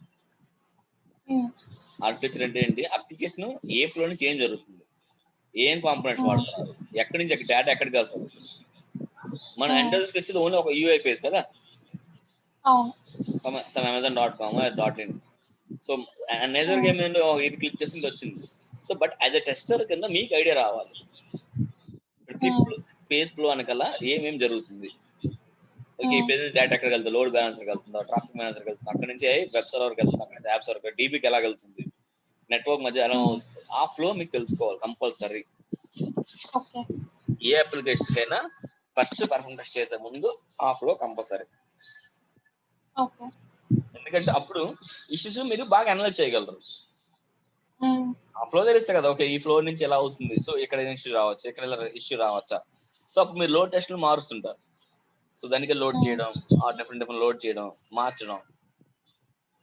ఆర్కిటెక్చర్ అంటే ఏంటి, అప్లికేషన్ ఏ ఫ్లో నుంచి ఏం జరుగుతుంది, ఏం కాంపోనెంట్స్ వాడుతున్నారు, ఎక్కడి నుంచి డేటా ఎక్కడికి వెళ్తుంది. మన ఎండ్ యూజర్కి వచ్చేది ఓన్లీ ఒక యూఐ పేజ్ కదా, Amazon.com .in. So nature game ఇది క్లిక్ చేసింది వచ్చింది. So but as a tester కింద మీకు ఐడియా రావాలి, ప్రతి పేజ్ ఫ్లో అనకల్లా ఏమేమి జరుగుతుంది. ఓకే, ఈ పేజ్ డేటా ఎక్కడికి వెళ్తుంది, లోడ్ బ్యాలెన్సర్కి వెళ్తుందా, ట్రాఫిక్ మేనేజర్కి వెళ్తుంది, అక్కడ నుంచి వెబ్ సర్వర్కి వెళ్తుంది, అక్కడ నుంచి యాప్ సర్వర్, డీబీకి ఎలా వెళ్తుంది, నెట్వర్క్ మధ్య ఎలా అవుతుంది, ఆ ఫ్లో మీకు తెలుసుకోవాలి కంపల్సరీ. ఏ అప్లికేషన్ కైనా ఫస్ట్ పర్ఫార్మెన్స్ టెస్ట్ చేసే ముందు ఆ ఫ్లో కంపల్సరీ. ఎందుకంటే అప్పుడు ఇష్యూస్ మీరు బాగా అనలైజ్ చేయగలరు. ఆ ఫ్లో తెలిస్తే కదా, ఓకే ఈ ఫ్లో నుంచి ఎలా అవుతుంది, సో ఇక్కడ ఇష్యూ రావచ్చు, ఇక్కడ ఇష్యూ రావచ్చా. సో అప్పుడు మీరు లోడ్ టెస్ట్లు మారుస్తుంటారు. సో దానికి లోడ్ చేయడం, ఆ డిఫరెంట్ లోడ్ చేయడం, మార్చడం.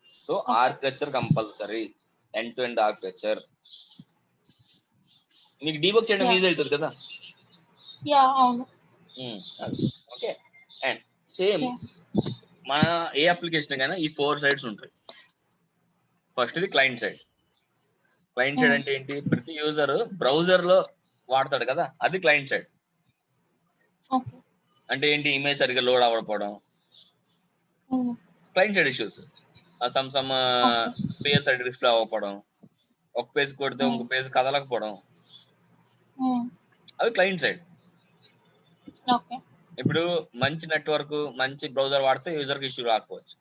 So architecture compulsory, end to end architecture. మీకు డీబగ్ చేయడం ఈజీ అవుతుంది కదా. ఓకే, అండ్ సేమ్ మన ఏ అప్లికేషన్ కైనా ఈ 4 సైడ్స్ ఉంటాయి. ఫస్ట్ ఇది క్లయింట్ సైడ్. క్లయింట్ సైడ్ అంటే ఏంటి, ప్రతి యూజర్ బ్రౌజర్ లో వాడతాడు కదా, అది క్లయింట్ సైడ్. అంటే ఏంటి, ఇమేజ్ సరిగ్గా లోడ్ అవ్వకపోవడం, client side issues. Some page side display అవ్వకపోవడం, ఒక పేజ్ కొడితే ఇంకో పేజ్ కదలకపోవడం, అవి క్లయింట్ సైడ్. ఇప్పుడు మంచి నెట్వర్క్, మంచి బ్రౌజర్ వాడితే యూజర్ కి ఇష్యూ రాకపోవచ్చు.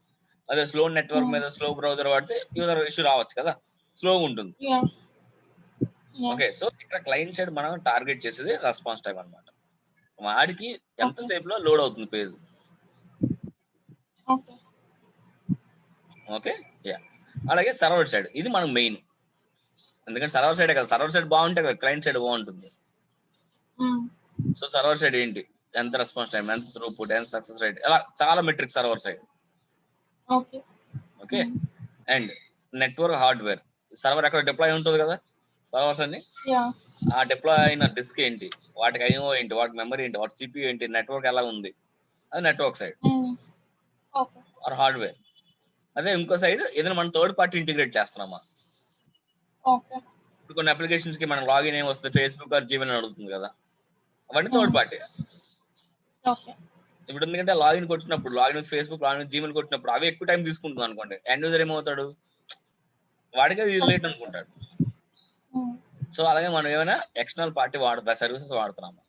అదే స్లో నెట్వర్క్ మీద స్లో బ్రౌజర్ వాడితే యూజర్ ఇష్యూ రావచ్చు కదా, స్లో ఉంటుంది. ఓకే, సో ఇక్కడ క్లయింట్ సైడ్ మనం టార్గెట్ చేసేది రెస్పాన్స్ టైం అన్నమాట. వాడికి ఎంతసేపు లో లోడ్ అవుతుంది పేజ్. ఓకే, అలాగే సర్వర్ సైడ్, ఇది మనం మెయిన్. ఎందుకంటే సర్వర్ సైడే కదా, సర్వర్ సైడ్ బాగుంటే కదా క్లయింట్ సైడ్ బాగుంటుంది. సో సర్వర్ సైడ్ ఏంటి, ఎంత రెస్పాన్స్ టైం, ఎంత త్రూపుట్, ఎంత సక్సెస్ రేట్, అలా చాలా metrics server side. Okay, and network hardware, server అక్కడ డిప్లాయ్ ఉంటుంది కదా సర్వర్స్ అన్ని, ఆ డిప్లాయ్ అయిన డిస్క్ ఏంటి, వాటికి ఐఓ ఏంటి, వాటి మెమరీ ఏంటి, వాటి సిపియు ఏంటి, నెట్వర్క్ ఎలా ఉంది, అది నెట్వర్క్ సైడ్ ఆర్ హార్డ్వేర్. అదే ఇంకో సైడ్ ఏదైనా మనం థర్డ్ పార్టీ ఇంటిగ్రేట్ చేస్తున్నామా. ఇప్పుడు కొన్ని అప్లికేషన్స్ కి మనం లాగిన్ ఏం వస్తుంది, ఫేస్బుక్ ఆర్ జీమెయిల్ అడుగుతుంది కదా, అవన్నీ థర్డ్ పార్టీ. ఇప్పుడు ఎందుకంటే లాగిన్ కొట్టినప్పుడు, లాగిన్ ఫేస్బుక్, లాగిన్ జీమెయిల్ కొట్టినప్పుడు అవి ఎక్కువ టైం తీసుకుంటుంది అనుకోండి, ఎండ్ యూజర్ ఏమవుతాడు, వాడికి అది లేట్ అనుకుంటాడు. సో అలాగే మనం ఏమైనా ఎక్స్టర్నల్ పార్టీ సర్వీసెస్ వాడుతున్నాము.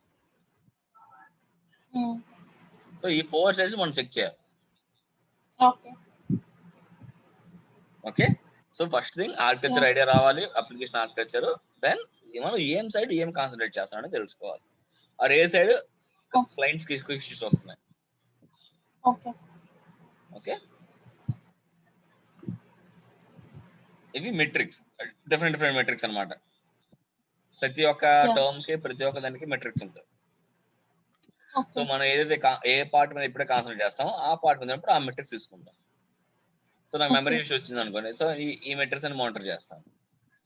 సో ఈ 4 సైడ్స్ మనం చెక్ చేయాలి. Okay, so first thing architecture idea రావాలి, అప్లికేషన్ ఆర్కిటెక్చర్. దెన్ మనం ఏం సైడ్ ఏం కాన్సన్ట్రేట్ చేస్తామని తెలుసుకోవాలి, ఆర్ ఏ సైడ్ క్లయింట్స్ కి ఇష్యూస్ వస్తున్నాయి. ఓకే, ఇవి మెట్రిక్స్, డిఫరెంట్ మెట్రిక్స్ అన్నమాట. ప్రతి ఒక్క టర్మ్ కి, ప్రతి ఒక్క దానికి మెట్రిక్స్ ఉంటాయి. సో మనం ఏదైతే ఏ పార్ట్ మీద ఇప్పుడే కాన్సన్ట్రేట్ చేస్తామో ఆ పార్ట్ మీద ఆ మెట్రిక్స్ తీసుకుంటాం. సో నాకు మెమరీ ఓకే. ఇష్యూ వచ్చింది అనుకోండి, సో ఈ మెట్రిక్స్ అని మానిటర్ చేస్తాను.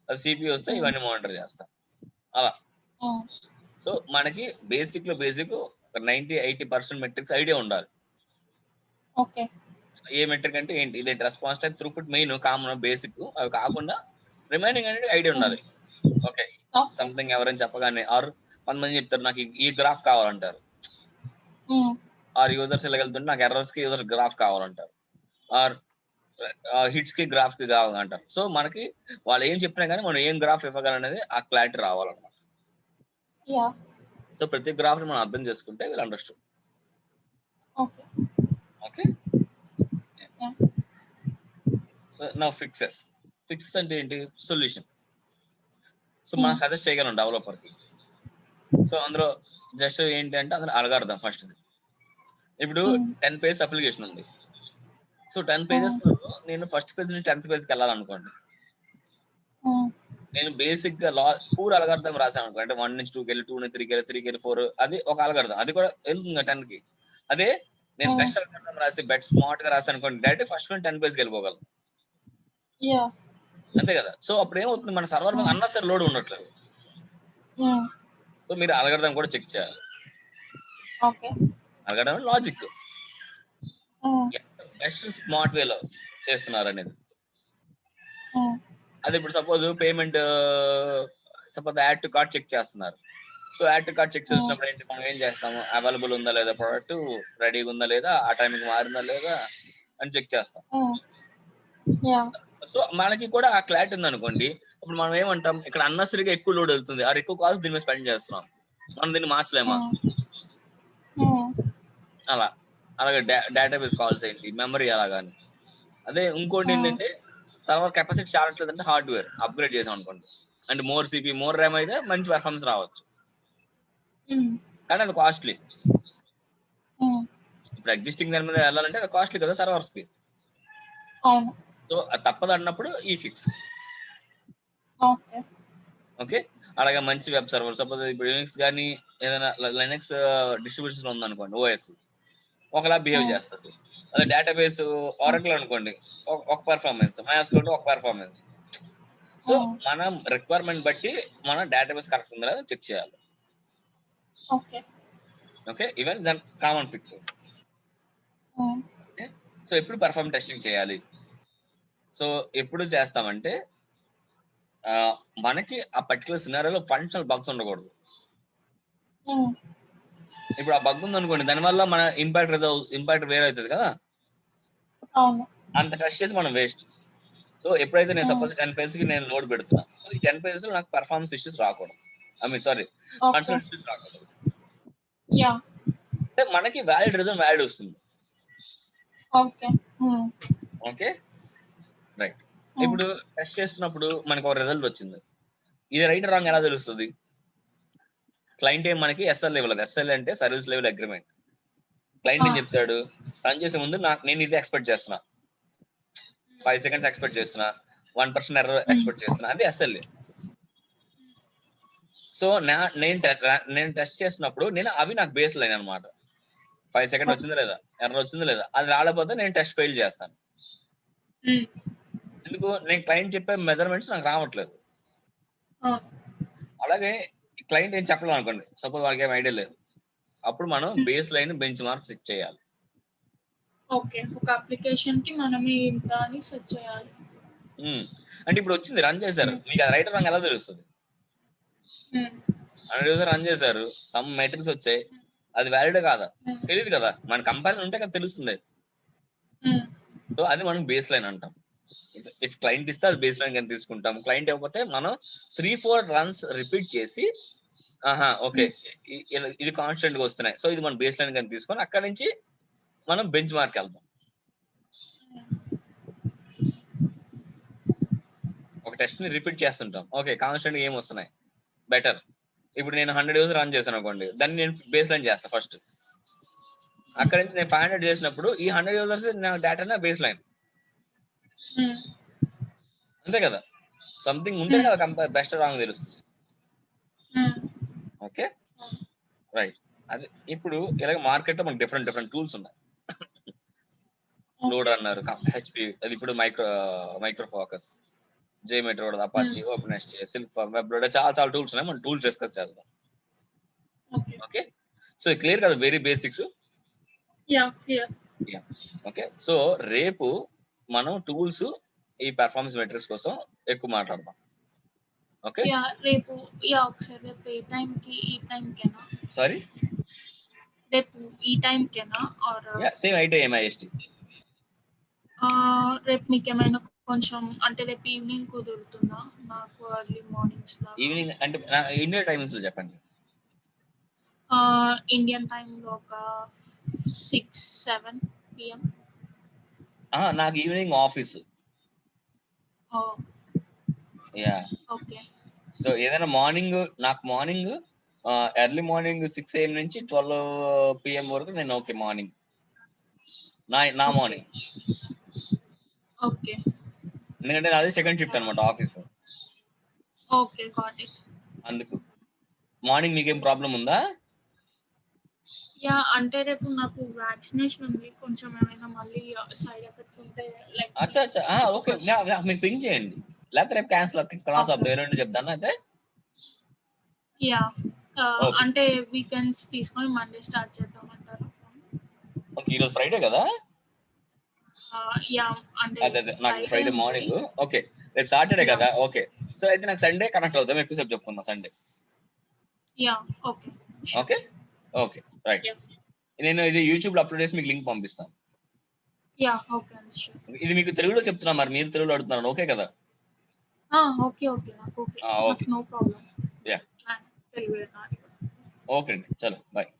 అది సిపియూ వస్తే హ్మ్. ఇవన్నీ మానిటర్ చేస్తాను అలా. హ్మ్. సో మనకి బేసిక్ 90-80% మెట్రిక్స్ ఐడియా ఉండాలి. ఓకే. ఏ మెట్రిక్ అంటే ఏంటి, ఇది response time, throughput, main common basic. అవి కాకుండా రిమైనింగ్ అనేది ఐడియా హ్మ్. ఉండాలి. Okay, okay. సంథింగ్ ఎవరైనా చెప్పగానే, ఆర్ కొంతమంది చెప్తారు నాకు ఈ గ్రాఫ్ కావాలంటారు, హ్మ్. ఆర్ యూజర్స్ ఇలా వెళ్తుంటే నాకు ఎర్రర్స్ కి యూజర్ గ్రాఫ్ కావాలంటారు, ఆర్ హిట్స్ కి గ్రాఫ్ కి కావాలంటారు. సో మనకి వాళ్ళు ఏం చెప్పినా కానీ మనం ఏం గ్రాఫ్ ఇవ్వగలనేది ఆ క్లారిటీ రావాలన్నమాట. యాహ్! సో ప్రతి గ్రాఫ్ ని మనం అర్థం చేసుకుంటే వీళ్ళు understood. Okay. Okay, yeah! So now fixes అంటే ఏంటి, సొల్యూషన్. సో మనం హ్మ్. సజెస్ట్ చేయగలం డెవలపర్ కి. సో అందులో జస్ట్ ఏంటి అంటే అందులో అల్గారిథం ఫస్ట్. ఇప్పుడు హ్మ్. 10 పేజ్ అప్లికేషన్ ఉంది. సో 10 హ్మ్. పేజెస్ నేను ఫస్ట్ పేజ్ నుంచి 10th పేజ్కి వెళ్ళాలనుకోండి, హ్మ్. నేను బేసిక్ గా పూర్ అల్గారిథం రాసాను అనుకో, అంటే 1 నుంచి 2కి వెళ్ళి 2 నుంచి 3కి వెళ్ళి 3కి వెళ్ళి 4, అది ఒక అల్గారిథం, అది కూడా వెళ్తుంది 10 కి. అదే నేను హ్మ్. బెస్ట్ అల్గారిథం రాసి బెస్ట్ స్మార్ట్ గా రాసాను అనుకోండి, డైరెక్ట్ ఫస్ట్ నుంచి 10 పేజ్కి వెళ్ళిపోగలను. యాహ్! అంతే కదా. సో అప్పుడు ఏమవుతుంది, మన సర్వర్ మీద హ్మ్. అన్నసరి లోడ్ ఉండట్లేదు. హ్మ్. సో మీరు అల్గారిథం కూడా చెక్ చేయాలి. Okay. Algorithm logic hmm. Best smart వేలో చేస్తున్నారు అనేది. హ్మ్. అది ఇప్పుడు suppose payment, suppose add to cart check చేస్తున్నారు. So add to cart check hmm. చేసినప్పుడు ఏంటి, మనం ఏం చేస్తాము, అవైలబుల్ ఉందా లేదా, ప్రోడక్ట్ రెడీగా ఉందా లేదా, ఆ టైంకి మారిందా లేదా అని చెక్ చేస్తాం. హ్మ్. యాహ్! సో మనకి కూడా ఆ క్లారిటీ ఉంది అనుకోండి, ఇప్పుడు మనం ఏమంటాం, ఇక్కడ అన్నసరిగా ఎక్కువ లోడ్ వెళ్తుంది, ఆ ఎక్కువ కాస్ట్ దీని మీద స్పెండ్ చేస్తున్నాం, మనం దీన్ని మార్చలేమా. హ్మ్. హ్మ్. అలా అలాగే డేటాబేస్ కాల్స్ ఏంటి, మెమరీ అలాగాని. అదే ఇంకోటి హ్మ్. ఏంటంటే సర్వర్ కెపాసిటీ చాలట్లేదంటే హార్డ్వేర్ అప్గ్రేడ్ చేసాం అనుకోండి, అంటే మోర్ సిపి మోర్ ర్యామ్ అయితే మంచి పెర్ఫార్మెన్స్ రావచ్చు, హ్మ్. కానీ అది కాస్ట్లీ. హ్మ్. ఇప్పుడు ఎగ్జిస్టింగ్ దాని మీద వెళ్ళాలంటే అది కాస్ట్లీ కదా సర్వర్స్ కి. అవును. సో అది తప్పదు అన్నప్పుడు ఈ ఫిక్స్. ఓకే. ఓకే, అలాగే మంచి వెబ్ సర్వర్, సపోజ్ ఇప్పుడు యూనిక్స్ కానీ ఏదైనా లైనక్స్ డిస్ట్రిబ్యూషన్ ఉందనుకోండి, ఓఎస్ ఒకలా బిహేవ్ హ్మ్. చేస్తుంది. అదే డేటాబేస్ హ్మ్. ఆరకిల్ అనుకోండి, ఒక పెర్ఫార్మెన్స్, MySQL ఒక పెర్ఫార్మెన్స్. సో హ్మ్. మనం రిక్వైర్మెంట్ బట్టి మనం డేటాబేస్ కరెక్ట్ ఉందా లేదా చెక్ చేయాలి. ఓకే. ఓకే, ఈవెన్ దాని కామన్ ఫిక్సెస్. హ్మ్. సో ఎప్పుడు పర్ఫార్మ్ టెస్టింగ్ చేయాలి, సో ఎప్పుడు చేస్తామంటే మనకి ఆ పర్టికులర్ సినారియోలో ఫంక్షనల్ బగ్స్ ఉండకూడదు. హ్మ్. ఇప్పుడు ఆ బగ్ ఉంది అనుకోండి, దానివల్ల మన ఇంపాక్ట్ వేరే అవుతుంది కదా, అవును. అంత టెస్ట్ చేసి మనం వేస్ట్. సో ఎప్పుడైతే నేను హ్మ్. సపోజ్ 10 పేజెస్ కి నేను లోడ్ పెడుతున్నా, సో ఈ 10 పేజెస్ లో నాకు పర్ఫార్మెన్స్ ఇష్యూస్ రాకూడదు, సారీ ఓకే. ఫంక్షనల్ ఇష్యూస్ రాకూడదు. యాహ్! అంటే మనకి వ్యాలిడ్ రీజన్ వ్యాలిడ్ వస్తుంది. ఓకే. హ్మ్. Okay, right. హ్మ్. ఇప్పుడు టెస్ట్ చేస్తున్నప్పుడు మనకు ఒక రిజల్ట్ వచ్చింది, ఇది రైట్ రాంగ్ ఎలా తెలుస్తుంది. క్లయింట్ ఏం మనకి ఎస్ఎల్ ఇవ్వలేదు, ఎస్ఎల్ అంటే సర్వీస్ లెవెల్ అగ్రిమెంట్. క్లయింట్ ఆ! ఏం చెప్తాడు, రన్ చేసే ముందు నేను ఇది ఎక్స్పెక్ట్ చేస్తున్నా, 5 సెకండ్స్ ఎక్స్పెక్ట్ చేస్తున్నా, 1% ఎర్రర్ హ్మ్. ఎక్స్పెక్ట్ చేస్తున్నా, అది ఎస్ఎల్. సో నేను టెస్ట్ చేసినప్పుడు అవి నాకు బేస్ లైన్ అనమాట. 5 సెకండ్ ఓకే. వచ్చిందా లేదా, ఎర్రర్ వచ్చిందా లేదా, అది రాలేకపోతే నేను టెస్ట్ ఫెయిల్ చేస్తాను. హ్మ్. ఎందుకు, నేను క్లయింట్ చెప్పే మెజర్మెంట్స్ నాకు రావట్లేదు. అవును. అలాగే క్లయింట్ ఏం చెప్పలేదు అనుకోండి, సపోజ్ వాళ్ళకి ఏం ఐడియా లేదు, అప్పుడు మనం హ్మ్. Base line bench mark set చేయాలి. ఓకే. ఒక అప్లికేషన్‌కి మనమే ఇంత అని సెట్ చేయాలి. అంటే ఇప్పుడు వచ్చింది, రన్ చేశారు, హ్మ్. మీకు అది రైట్ రాంగ్ ఎలా తెలుస్తుంది. హ్మ్. 100 యూజర్ రన్ చేశారు, సమ్ మెట్రిక్స్ వచ్చాయి, అది వ్యాలిడ్ కాదా హ్మ్. తెలియదు కదా, మన కంపారిజన్ ఉంటే కదా తెలుస్తుంది. హ్మ్. సో అది మనం బేస్ లైన్ అంటాం. ఇఫ్ క్లయింట్ ఇస్తే అది బేస్ లైన్ కింద తీసుకుంటాం, క్లయింట్ ఇవ్వకపోతే మనం 3-4 రన్స్ రిపీట్ చేసి, ఓకే హ్మ్. ఇది కాన్స్టెంట్ గా వస్తున్నాయి, సో ఇది మనం బేస్ లైన్ కింద తీసుకొని అక్కడ నుంచి మనం బెంచ్ మార్క్ వెళ్తాం. ఒక టెస్ట్ ని రిపీట్ చేస్తుంటాం, ఓకే కాన్స్టెంట్ ఏం వస్తున్నాయి బెటర్. ఇప్పుడు నేను 100 యూజర్ రన్ చేశాను అనుకోండి, దాన్ని నేను బేస్ లైన్ చేస్తాను ఫస్ట్. అక్కడ నుంచి నేను 500 చేసినప్పుడు ఈ 100 యూజర్స్ నా డేటా బేస్ లైన్. హ్మ్. అంతే కదా, సంథింగ్ ఉంటే హ్మ్. కదా బెస్ట్ రాంగ్ తెలుస్తుంది. హ్మ్. Okay, right. అది ఇప్పుడు ఇలాగ మార్కెట్ లో మనకి డిఫరెంట్ టూల్స్ ఉన్నాయి. లోడర్ అన్నారు, హెచ్పి, అది ఇప్పుడు micro focus, JMeter, Apache, open ST, silk farm, web loader, చాలా టూల్స్ ఉన్నాయి. మనం టూల్స్ డిస్కస్ చేద్దాం. ఓకే. ఓకే, సో క్లియర్ కదా, very basics. Clear. Okay, so రేపు మనం టూల్స్, ఈ పెర్ఫార్మెన్స్ మెట్రిక్స్ కోసం ఎక్కువ మాట్లాడదాం. ఓకే, రేపు ఒకసారి రేపు ఈ టైంకేనా? సారీ, రేపు ఈ టైంకేనా? Are same IST. రేపు మీకు ఏమైనా కొంచెం అంటే రేపు ఈవినింగ్ కుదురుతుందా? నాకు ఎర్లీ మార్నింగ్స్ ఈవినింగ్ అంటే ఇండియా టైమింగ్స్ లో చెప్పండి. ఇండియన్ టైంలో ఒక 6-7 PM. నాకు ఈవినింగ్ ఆఫీస్. ఓకే. సో ఏదైనా మార్నింగ్, నాకు మార్నింగ్ ఎర్లీ మార్నింగ్ 6 AM నుంచి 12 PM వరకు నేను ఓకే. మార్నింగ్ నా మార్నింగ్. ఓకే, ఎందుకంటే అదే సెకండ్ షిఫ్ట్ అనమాట ఆఫీస్. Okay, got it. అందుకు మార్నింగ్ మీకేం ప్రాబ్లం ఉందా? అంటే రేపు నాకు వ్యాక్సినేషన్ ఉంది. కొంచెం ఏమైనా మళ్ళీ సైడ్ ఎఫెక్ట్స్ ఉంటే లైక్ అచ్చా, ఓకే, మీకు పింక్ చేయండి, లేకపోతే రేపు క్లాస్ ఆఫ్ డే చెప్తాను అయితే. అంటే వీకెండ్స్ తీసుకొని మండే స్టార్ట్ చేద్దామంటారు. ఓకే, ఈరోజు ఫ్రైడే కదా. అంటే నాకు ఫ్రైడే మార్నింగ్. ఓకే, రేపు సాటర్డే కదా. ఓకే, సో అయితే నాకు సండే కనెక్ట్ అవుతాం, ఎక్కువసేపు చెప్పుకుందాం Sunday. Okay, okay, okay, right. నేను ఇది యూట్యూబ్ లో అప్లోడ్ చేసి మీకు లింక్ పంపిస్తాను. ఓకే, ఇది మీకు తెలుగులో చెప్తున్నా, మరి మీరు తెలుగులో అడుగుతున్నారు, ఓకే కదా? ఓకే, నాకు ఓకే, నో ప్రాబ్లం. ఓకే అండి, చలో బాయ్.